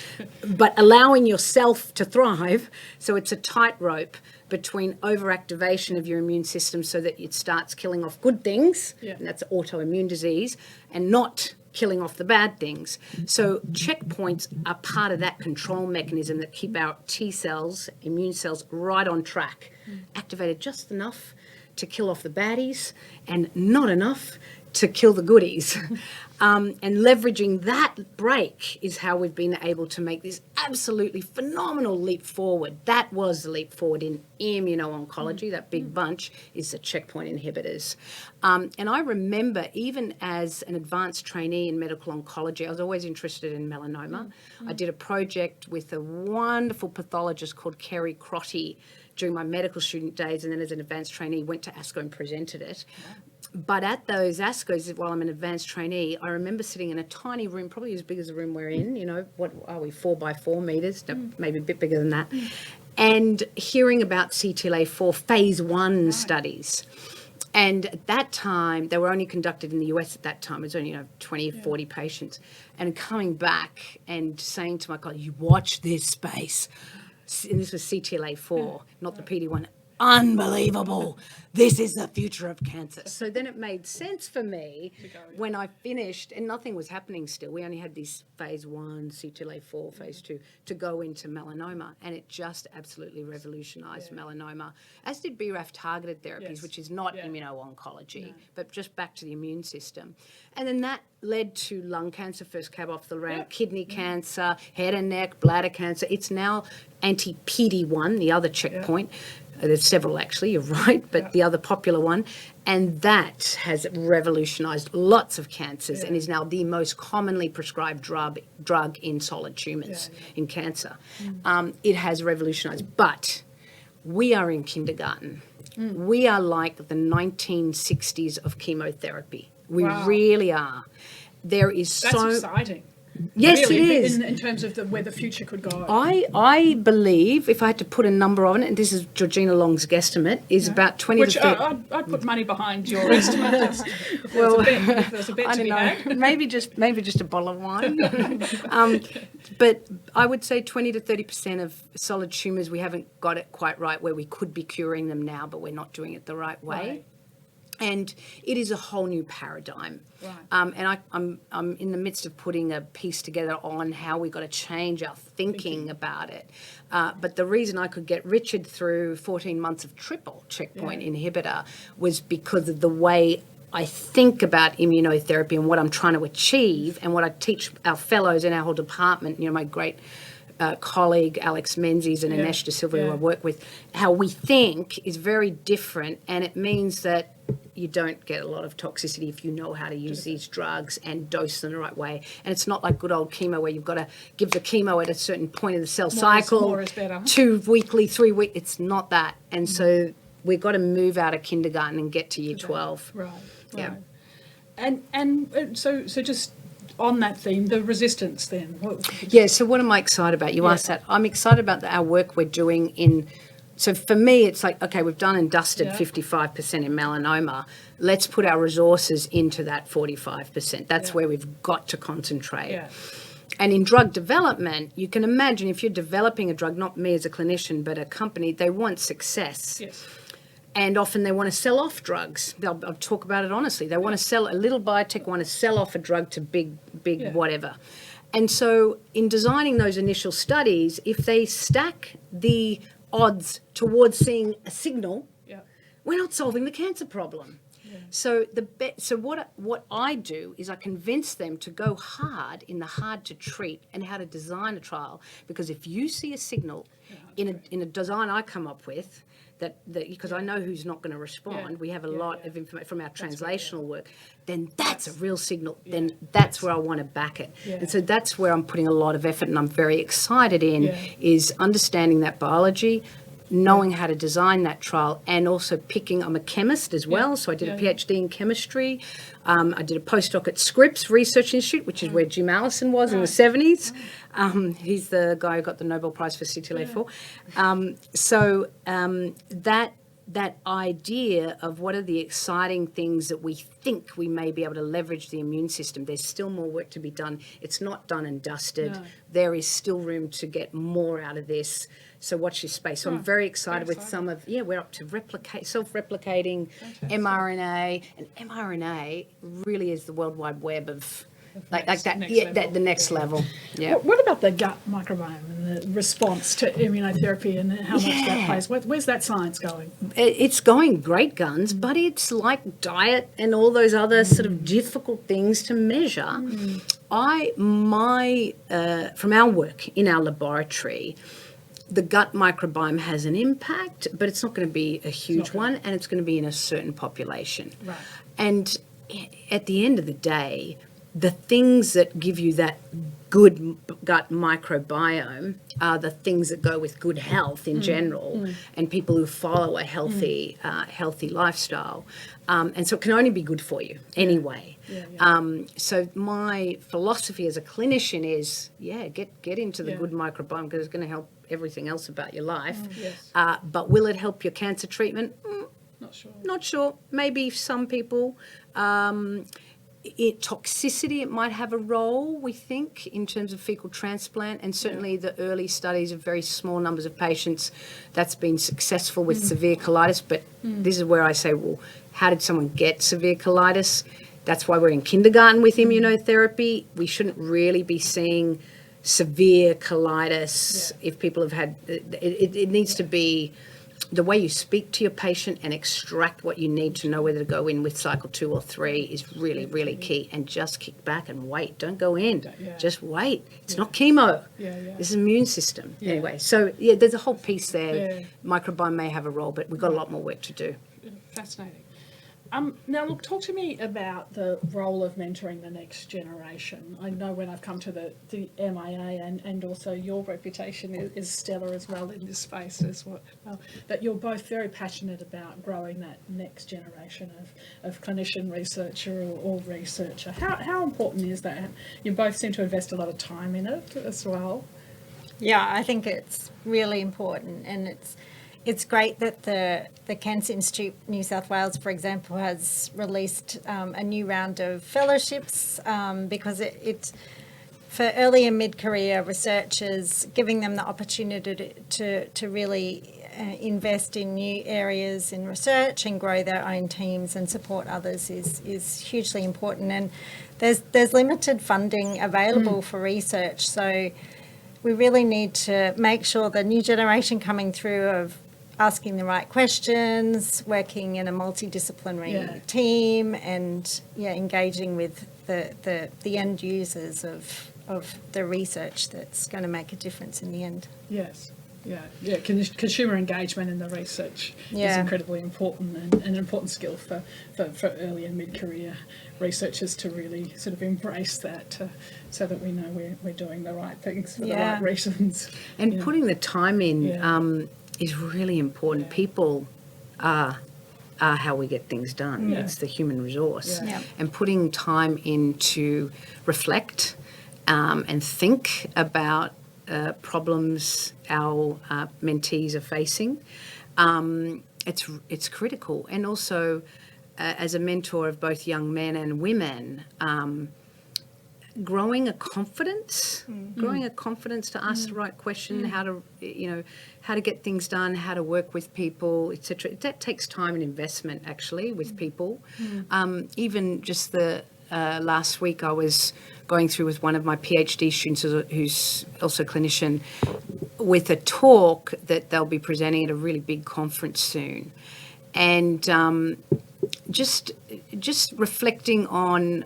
Speaker 2: but allowing yourself to thrive. So it's a tightrope between overactivation of your immune system so that it starts killing off good things, and that's autoimmune disease, and not killing off the bad things. So checkpoints are part of that control mechanism that keep our T cells, immune cells, right on track, activated just enough to kill off the baddies and not enough to kill the goodies. And leveraging that break is how we've been able to make this absolutely phenomenal leap forward. That was the leap forward in immuno-oncology. That big bunch is the checkpoint inhibitors. And I remember, even as an advanced trainee in medical oncology, I was always interested in melanoma. I did a project with a wonderful pathologist called Kerry Crotty during my medical student days, and then as an advanced trainee went to ASCO and presented it. But at those ASCOs, while I'm an advanced trainee, I remember sitting in a tiny room, probably as big as the room we're in, you know, what are we, 4 by 4 metres, no, maybe a bit bigger than that, and hearing about CTLA-4 phase 1 studies. And at that time, they were only conducted in the US at that time. It was only, 20 or 40 patients. And coming back and saying to my colleague, you watch this space. And this was CTLA-4, not the PD-1. Unbelievable. This is the future of cancer. So then it made sense for me when I finished, and nothing was happening still. We only had this phase 1, CTLA-4, phase 2, to go into melanoma. And it just absolutely revolutionised melanoma, as did BRAF targeted therapies, which is not immuno-oncology, but just back to the immune system. And then that led to lung cancer, first cab off the rank, kidney cancer, head and neck, bladder cancer. It's now anti-PD-1, the other checkpoint. There's several actually, you're right, but the other popular one. And that has revolutionised lots of cancers and is now the most commonly prescribed drug in solid tumours, in cancer. It has revolutionised. But we are in kindergarten. We are like the 1960s of chemotherapy. We really are. There is
Speaker 1: That's exciting.
Speaker 2: Yes,
Speaker 1: really,
Speaker 2: it is.
Speaker 1: in terms of where the future could go.
Speaker 2: I believe, if I had to put a number on it, and this is Georgina Long's guesstimate, is about 20
Speaker 1: Which
Speaker 2: to 30.
Speaker 1: I'd put money behind your estimate. If there's a bet to be had.
Speaker 2: maybe just a bottle of wine. But I would say 20 to 30% of solid tumours, we haven't got it quite right where we could be curing them now, but we're not doing it the right way.
Speaker 1: Right.
Speaker 2: And it is a whole new paradigm.
Speaker 1: Right.
Speaker 2: And I'm in the midst of putting a piece together on how we've got to change our thinking about it. But the reason I could get Richard through 14 months of triple checkpoint inhibitor was because of the way I think about immunotherapy and what I'm trying to achieve, and what I teach our fellows in our whole department, my great colleague Alex Menzies and Anesh De Silva, who I work with, how we think is very different, and it means that you don't get a lot of toxicity if you know how to use these drugs and dose them the right way. And it's not like good old chemo where you've got to give the chemo at a certain point of the cell cycle,
Speaker 1: more is better.
Speaker 2: 2 weekly, 3 week. It's not that. And so we've got to move out of kindergarten and get to year 12.
Speaker 1: Right.
Speaker 2: Yeah.
Speaker 1: And so just on that theme, the resistance then.
Speaker 2: Yeah, so what am I excited about? You asked that. I'm excited about our work we're doing in, so for me, it's like, okay, we've done and dusted 55% in melanoma. Let's put our resources into that 45%. That's where we've got to concentrate.
Speaker 1: Yeah.
Speaker 2: And in drug development, you can imagine if you're developing a drug, not me as a clinician, but a company, they want success.
Speaker 1: Yes.
Speaker 2: And often they want to sell off drugs. I'll talk about it honestly. They want to sell, a little biotech want to sell off a drug to big whatever. And so in designing those initial studies, if they stack the odds towards seeing a signal, we're not solving the cancer problem. Yeah. So what I do is I convince them to go hard in the hard to treat and how to design a trial. Because if you see a signal in a design I come up with, that because I know who's not going to respond, we have a lot of information from our translational work, then that's a real signal, then that's where I want to back it. Yeah. And so that's where I'm putting a lot of effort, and I'm very excited is understanding that biology, knowing how to design that trial, and also I'm a chemist as well, so I did a PhD in chemistry. I did a postdoc at Scripps Research Institute, which is where Jim Allison was in the 70s. He's the guy who got the Nobel Prize for CTLA-4. That idea of what are the exciting things that we think we may be able to leverage the immune system, there's still more work to be done. It's not done and dusted. No. There is still room to get more out of this. So watch this space. So I'm very excited with some of, we're up to self-replicating mRNA. And mRNA really is the World Wide Web of like that, the next level. Yeah.
Speaker 1: What about the gut microbiome and the response to immunotherapy and how much that plays? Where's that science going?
Speaker 2: It's going great guns, but it's like diet and all those other sort of difficult things to measure. From our work in our laboratory, the gut microbiome has an impact, but it's not going to be a huge one, and it's going to be in a certain population. Right. And at the end of the day, the things that give you that good gut microbiome are the things that go with good health in general, and people who follow a healthy lifestyle. And so it can only be good for you anyway. So my philosophy as a clinician is, get into the good microbiome, because it's going to help everything else about your life. But will it help your cancer treatment? Not sure. Maybe some people. Toxicity, it might have a role, we think, in terms of fecal transplant, and certainly the early studies of very small numbers of patients, that's been successful with severe colitis. But this is where I say, well, how did someone get severe colitis? That's why we're in kindergarten with immunotherapy. We shouldn't really be seeing severe colitis if people have had, it needs to be the way you speak to your patient and extract what you need to know whether to go in with cycle 2 or 3 is really, really key. And just kick back and wait. Don't go in. Just wait. It's not chemo. This is immune system. Anyway, so there's a whole piece there. Microbiome may have a role, but we've got a lot more work to do.
Speaker 1: Fascinating. Now, look, talk to me about the role of mentoring the next generation. I know when I've come to the MIA and also your reputation is stellar as well in this space as well, that you're both very passionate about growing that next generation of clinician researcher or researcher. How important is that? You both seem to invest a lot of time in it as well.
Speaker 3: Yeah, I think it's really important, and it's great that the Cancer Institute New South Wales, for example, has released a new round of fellowships because it's for early and mid-career researchers, giving them the opportunity to really invest in new areas in research and grow their own teams and support others is hugely important. And there's limited funding available for research, so we really need to make sure the new generation coming through of asking the right questions, working in a multidisciplinary team, and engaging with the end users of the research that's going to make a difference in the end.
Speaker 1: Yes. Yeah. Consumer engagement in the research is incredibly important and an important skill for early and mid-career researchers to really sort of embrace that, so that we know we're doing the right things for the right reasons.
Speaker 2: And putting the time in is really important. People are how we get things done. It's the human resource. And putting time in to reflect and think about problems our mentees are facing, it's critical. And also, as a mentor of both young men and women, growing a confidence to ask the right question, how to get things done, how to work with people, etc. That takes time and investment actually with people. Even just the last week I was going through with one of my PhD students who's also a clinician with a talk that they'll be presenting at a really big conference soon. And just reflecting on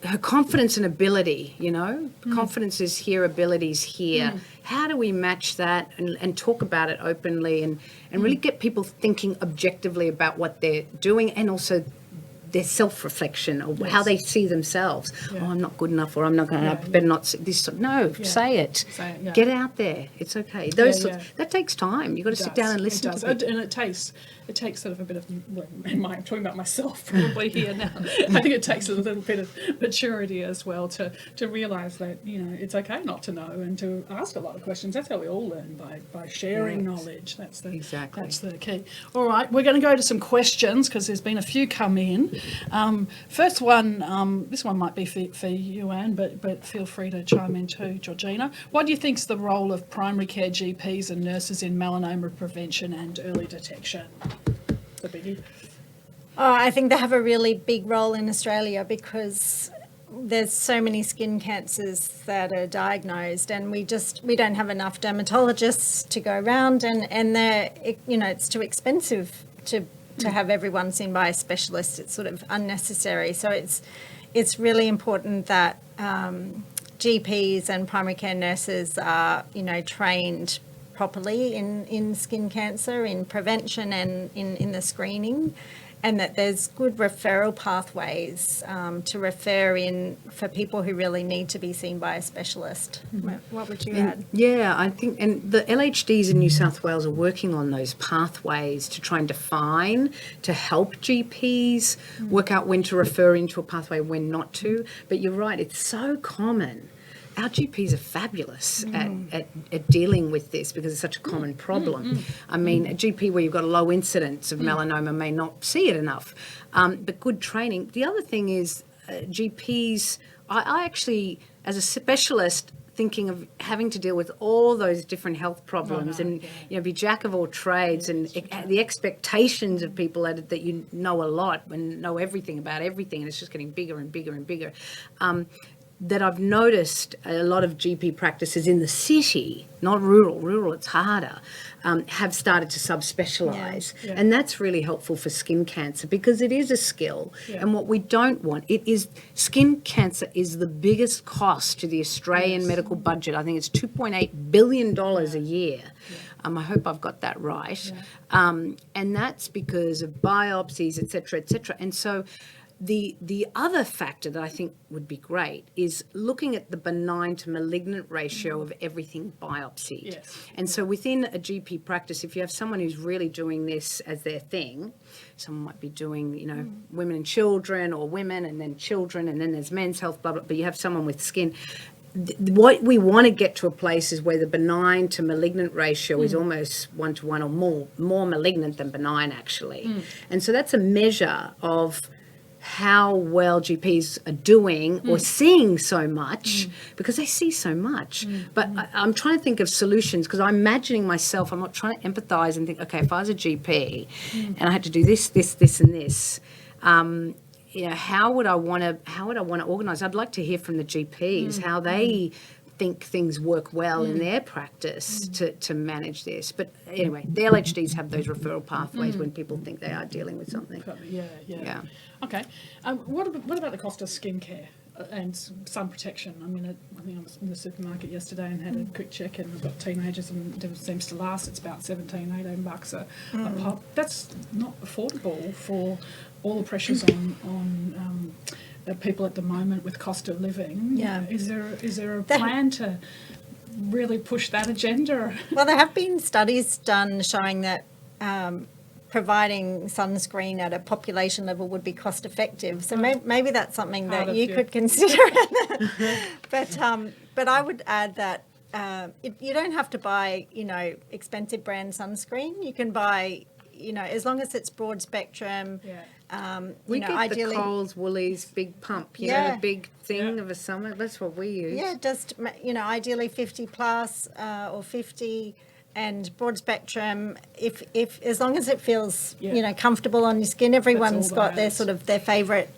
Speaker 2: her confidence and ability, confidence is here, abilities here. How do we match that and talk about it openly and really get people thinking objectively about what they're doing, and also their self-reflection or how they see themselves. Oh, I'm not good enough, or I'm not going to, I better not say this. No, say it. Get out there. It's okay. That takes time. You've got to sit down and listen to people.
Speaker 1: And it takes sort of a bit of, I'm talking about myself probably here now. I think it takes a little bit of maturity as well to realise that, it's okay not to know and to ask a lot of questions. That's how we all learn, by sharing knowledge. That's the key. All right, we're going to go to some questions because there's been a few come in. First one, this one might be for you, Anne, but feel free to chime in too, Georgina. What do you think's the role of primary care GPs and nurses in melanoma prevention and early detection? The biggie.
Speaker 3: Oh, I think they have a really big role in Australia because there's so many skin cancers that are diagnosed, and we don't have enough dermatologists to go around, and they're, it's too expensive to have everyone seen by a specialist. It's sort of unnecessary. So it's really important that GPs and primary care nurses are, trained properly in skin cancer, in prevention and in the screening, and that there's good referral pathways to refer in for people who really need to be seen by a specialist. What would you add?
Speaker 2: Yeah, I think, and the LHDs in New South Wales are working on those pathways to try and define, to help GPs work out when to refer into a pathway, when not to. But you're right, it's so common. Our GPs are fabulous at dealing with this because it's such a common problem. I mean, a GP where you've got a low incidence of melanoma may not see it enough, but good training. The other thing is GPs, I actually, as a specialist, thinking of having to deal with all those different health problems and be jack of all trades, and the expectations of people that you know a lot and know everything about everything, and it's just getting bigger and bigger and bigger. That I've noticed a lot of GP practices in the city, not rural, it's harder, have started to subspecialise. And that's really helpful for skin cancer because it is a skill. And what we don't want, skin cancer is the biggest cost to the Australian medical budget. I think it's $2.8 billion a year. I hope I've got that right. And that's because of biopsies, et cetera, and so the other factor that I think would be great is looking at the benign to malignant ratio of everything biopsied.
Speaker 1: Yes.
Speaker 2: And so within a GP practice, if you have someone who's really doing this as their thing, someone might be doing, women and children, or women and then children, and then there's men's health, blah, blah, but you have someone with skin. What we want to get to a place is where the benign to malignant ratio is almost 1-to-1 or more malignant than benign, actually. And so that's a measure of how well GPs are doing or seeing so much, because they see so much. But I'm trying to think of solutions, because I'm imagining myself, I'm not trying to empathise and think, okay, if I was a GP and I had to do this, and this, how would I want to organise? I'd like to hear from the GPs how they think things work well in their practice to manage this. But anyway, the LHDs have those referral pathways when people think they are dealing with something.
Speaker 1: Yeah. Okay. What about the cost of skincare and sun protection? I mean, I think I was in the supermarket yesterday and had a quick check, and we've got teenagers, and it seems to last. It's about $17-18 a pop. That's not affordable for all the pressures on people at the moment with cost of living.
Speaker 3: Yeah.
Speaker 1: Is there a plan to really push that agenda?
Speaker 3: Well, there have been studies done showing that providing sunscreen at a population level would be cost effective. So maybe that's something that you could consider. But I would add that you don't have to buy, expensive brand sunscreen. You can buy, as long as it's broad spectrum.
Speaker 2: We get
Speaker 3: ideally,
Speaker 2: the Coles, Woolies big pump, the big thing of a summer. That's what we use.
Speaker 3: Yeah, just, ideally 50 plus or 50. And broad spectrum, if as long as it feels comfortable on your skin. Everyone's got their sort of their favourite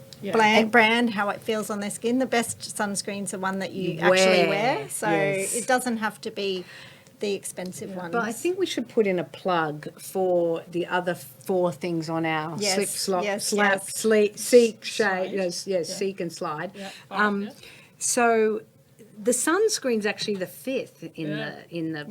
Speaker 3: brand, how it feels on their skin. The best sunscreen's the one that you actually wear, so it doesn't have to be the expensive ones.
Speaker 2: But I think we should put in a plug for the other 4 things on our slip, slop, slap, sleep, seek, shade, seek and slide. So the sunscreen's actually the 5th in the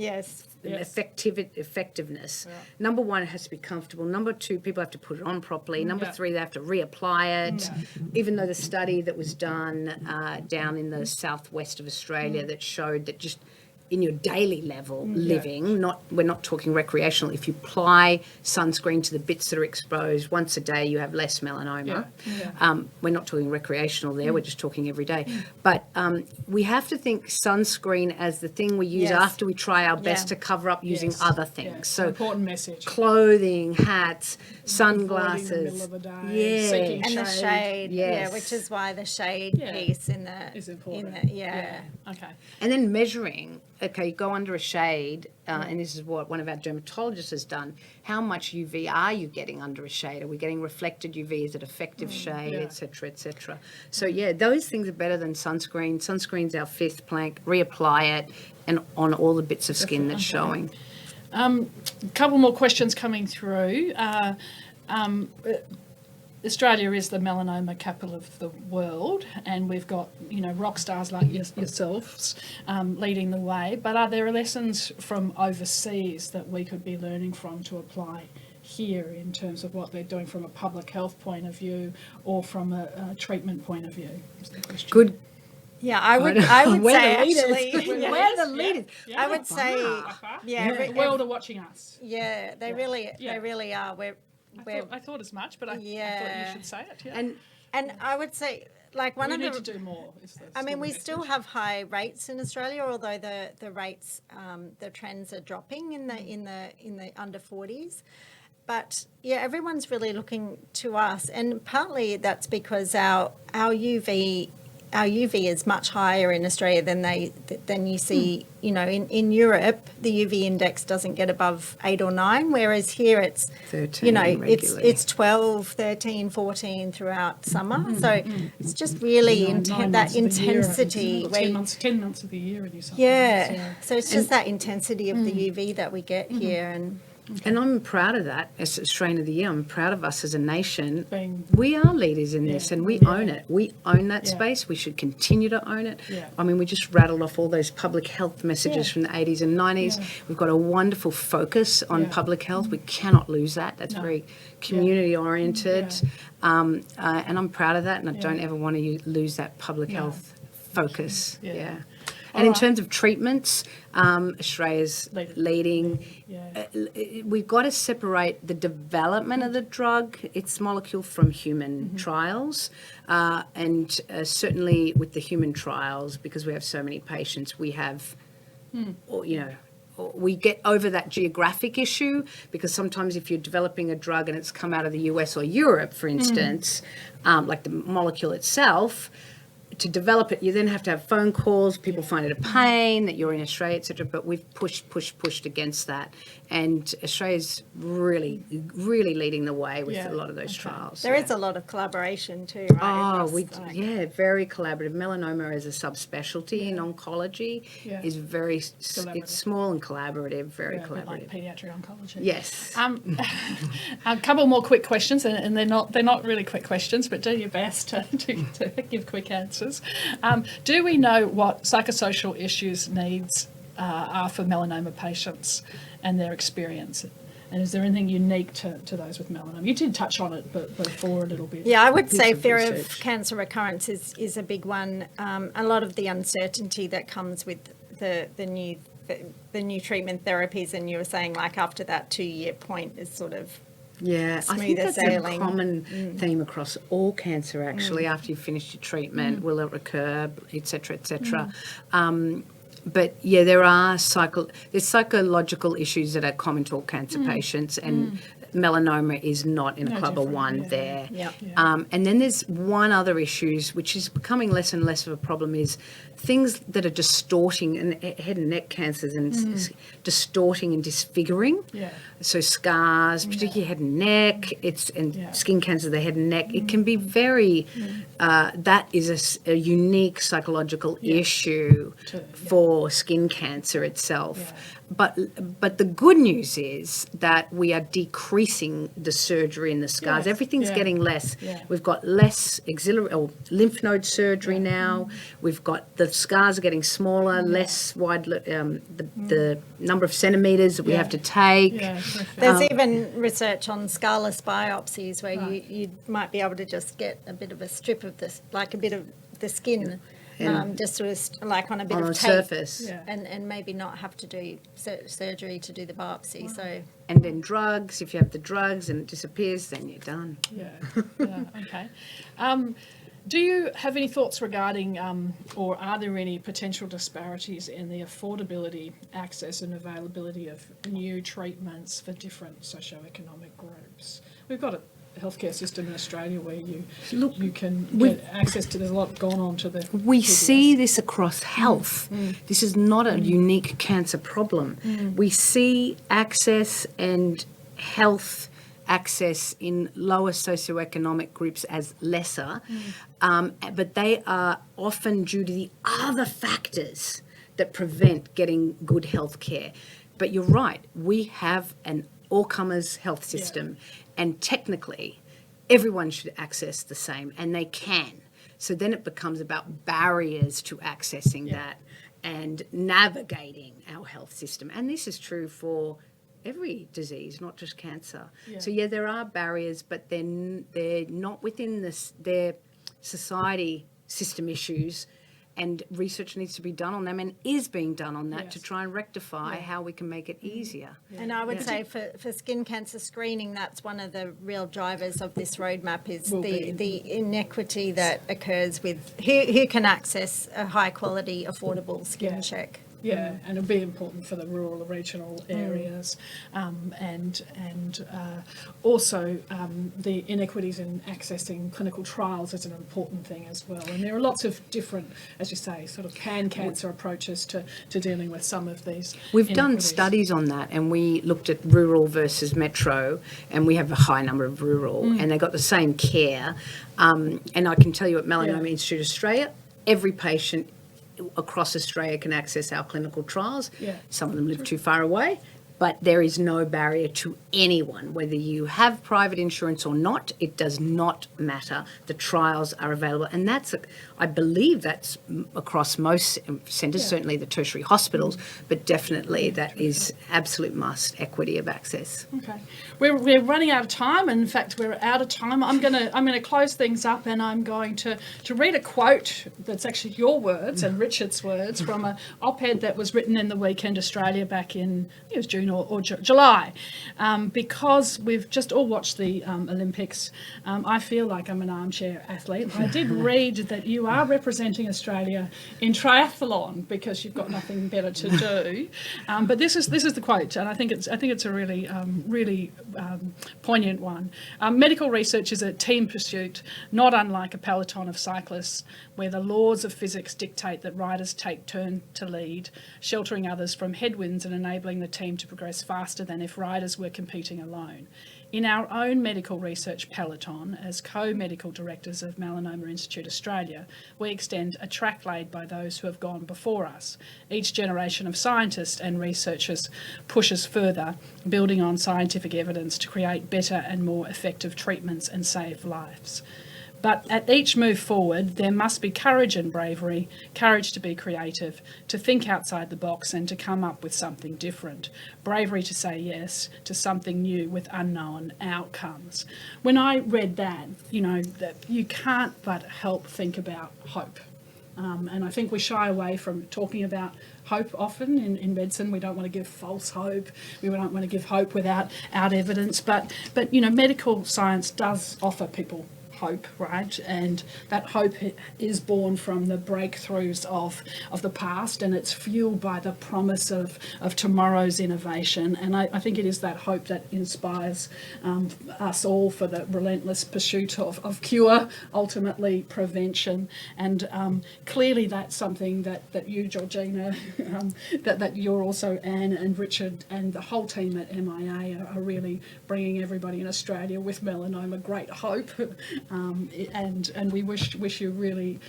Speaker 2: effectiveness. Number 1, it has to be comfortable. Number 2, people have to put it on properly. Number 3, they have to reapply it. Even though the study that was done down in the southwest of Australia that showed that just in your daily level living, we're not talking recreational, if you apply sunscreen to the bits that are exposed once a day, you have less melanoma. We're not talking recreational there, we're just talking every day. But we have to think sunscreen as the thing we use after we try our best to cover up using other things. So
Speaker 1: important message.
Speaker 2: Clothing, hats, sunglasses.
Speaker 1: In the middle of the day,
Speaker 3: and the shade, which is why the shade piece
Speaker 1: is important. Okay.
Speaker 2: And then measuring. Okay, go under a shade, and this is what one of our dermatologists has done. How much UV are you getting under a shade? Are we getting reflected UV? Is it effective shade, et cetera, et cetera? So, those things are better than sunscreen. Sunscreen's our 5th plank. Reapply it, and on all the bits of skin that's showing.
Speaker 1: A couple more questions coming through. Australia is the melanoma capital of the world, and we've got, rock stars like yourselves leading the way. But are there lessons from overseas that we could be learning from to apply here in terms of what they're doing from a public health point of view or from a treatment point of view?
Speaker 2: Good.
Speaker 3: Yeah, I would say actually,
Speaker 2: we're the leaders.
Speaker 3: I would say,
Speaker 1: the world are watching us.
Speaker 3: Yeah, they really are.
Speaker 1: I thought as much, but I thought you should say it. Yeah.
Speaker 3: And I would say, like one
Speaker 1: we
Speaker 3: of
Speaker 1: need
Speaker 3: the.
Speaker 1: to do more.
Speaker 3: We still have high rates in Australia, although the rates, the trends are dropping in the under 40s. But everyone's really looking to us, and partly that's because our UV is much higher in Australia than you see. In Europe, the UV index doesn't get above 8 or 9, whereas here it's
Speaker 2: 13.
Speaker 3: It's 12, 13, 14 throughout summer. So it's just really that intensity.
Speaker 1: 10 months of the year in New South Wales.
Speaker 3: Yeah. So it's just that intensity of the UV that we get here, and
Speaker 2: And I'm proud of that as Australian of the Year. I'm proud of us as a nation.
Speaker 1: Being-
Speaker 2: We are leaders in this, and we own it. We own that space. We should continue to own it.
Speaker 1: Yeah.
Speaker 2: I mean, we just rattled off all those public health messages from the 80s and 90s. We've got a wonderful focus on public health. We cannot lose that. That's very community oriented. And I'm proud of that, and I don't ever want to lose that public health focus. Yeah. And in terms of treatments, Australia's leading. We've got to separate the development of the drug, its molecule, from human trials. And certainly with the human trials, because we have so many patients, we have, we get over that geographic issue, because sometimes if you're developing a drug and it's come out of the US or Europe, for instance, like the molecule itself, to develop it, you then have to have phone calls. People find it a pain that you're in Australia, etc. But we've pushed against that, and Australia's really leading the way with a lot of those trials.
Speaker 3: There is a lot of collaboration too, right?
Speaker 2: Very collaborative. Melanoma as a subspecialty in oncology is very it's small and collaborative, very collaborative.
Speaker 1: Like paediatric oncology.
Speaker 2: Yes.
Speaker 1: A couple more quick questions, and they're not really quick questions, but do your best to give quick answers. Do we know what psychosocial issues needs are for melanoma patients and their experience? And is there anything unique to those with melanoma? You did touch on it before a little bit.
Speaker 3: Yeah, I would say fear of cancer recurrence is a big one. A lot of the uncertainty that comes with the new treatment therapies, and you were saying like after that 2-year point is sort of
Speaker 2: I think
Speaker 3: smoother
Speaker 2: that's
Speaker 3: sailing.
Speaker 2: a common theme across all cancer, actually. After you've finished your treatment, will it recur, et cetera. But yeah, there's psychological issues that are common to all cancer patients, and melanoma is not in a club of one there. And then there's one other issue, which is becoming less and less of a problem, is things that are distorting, and head and neck cancers, and distorting and disfiguring. So scars, particularly head and neck, skin cancer of the head and neck. It can be very, that is a unique psychological issue for skin cancer itself. But the good news is that we are decreasing the surgery and the scars. Everything's getting less. We've got less lymph node surgery now. We've got the scars are getting smaller, less wide. The number of centimetres that we have to take.
Speaker 3: There's even research on scarless biopsies where you might be able to just get a bit of a strip of this, like a bit of the skin. Just sort of like on a bit of tape,
Speaker 2: surface,
Speaker 3: and maybe not have to do surgery to do the biopsy. So
Speaker 2: and then drugs. If you have the drugs and it disappears, then you're done.
Speaker 1: Okay. Do you have any thoughts regarding, or are there any potential disparities in the affordability, access, and availability of new treatments for different socioeconomic groups? We've got a healthcare system in Australia where you can get access to. There's a lot gone on to the.
Speaker 2: We see this across health. This is not a unique cancer problem. We see access and health access in lower socioeconomic groups as lesser, but they are often due to the other factors that prevent getting good health care. But you're right, we have an all-comers health system, and technically everyone should access the same, and they can. So then it becomes about barriers to accessing that and navigating our health system. And this is true for every disease, not just cancer. So there are barriers, but they're not within their society system issues, and research needs to be done on them and is being done on that to try and rectify how we can make it easier.
Speaker 3: And I would say for skin cancer screening, that's one of the real drivers of this roadmap is the inequity that occurs with who can access a high quality, affordable skin check.
Speaker 1: And it'll be important for the rural, regional areas, and also the inequities in accessing clinical trials is an important thing as well. And there are lots of different, as you say, sort of pan-cancer approaches to dealing with some of these.
Speaker 2: We've done studies on that, and we looked at rural versus metro, and we have a high number of rural, and they got the same care. And I can tell you at Melanoma Institute Australia, every patient across Australia can access our clinical trials. Some of them live too far away, but there is no barrier to anyone, whether you have private insurance or not. It does not matter. The trials are available, and that's, I believe that's across most centres, certainly the tertiary hospitals, but definitely that is absolute must, equity of access.
Speaker 1: Okay, we're running out of time. In fact, we're out of time. I'm gonna close things up, and I'm going to read a quote that's actually your words and Richard's words from an op-ed that was written in the Weekend Australia back in, I think it was June or July, because we've just all watched the Olympics. I feel like I'm an armchair athlete. I did read that you are representing Australia in triathlon because you've got nothing better to do. But this is the quote, and I think it's a really poignant one. Medical research is a team pursuit, not unlike a peloton of cyclists, where the laws of physics dictate that riders take turn to lead, sheltering others from headwinds and enabling the team to progress faster than if riders were competing alone. In our own medical research peloton, as co-medical directors of Melanoma Institute Australia, we extend a track laid by those who have gone before us. Each generation of scientists and researchers pushes further, building on scientific evidence to create better and more effective treatments and save lives. But at each move forward, there must be courage and bravery, courage to be creative, to think outside the box and to come up with something different, bravery to say yes to something new with unknown outcomes. When I read that, that you can't but help think about hope. And I think we shy away from talking about hope often in medicine. We don't want to give false hope. We don't want to give hope without evidence. But medical science does offer people hope, right? And that hope is born from the breakthroughs of the past, and it's fueled by the promise of tomorrow's innovation. And I think it is that hope that inspires us all for the relentless pursuit of cure, ultimately prevention. And clearly that's something that you, Georgina, that you're also, Anne and Richard and the whole team at MIA are really bringing everybody in Australia with melanoma great hope. And we wish you really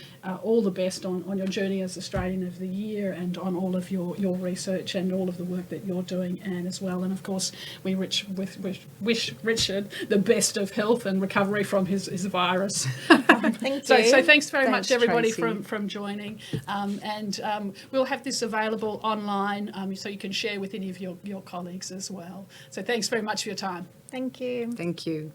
Speaker 1: all the best on your journey as Australian of the Year, and on all of your research and all of the work that you're doing, Anne, as well. And of course, we wish Richard the best of health and recovery from his virus.
Speaker 3: Thank you.
Speaker 1: So thanks very much, everybody,
Speaker 2: Tracey.
Speaker 1: from joining. And we'll have this available online, so you can share with any of your colleagues as well. So thanks very much for your time.
Speaker 3: Thank you.
Speaker 2: Thank you.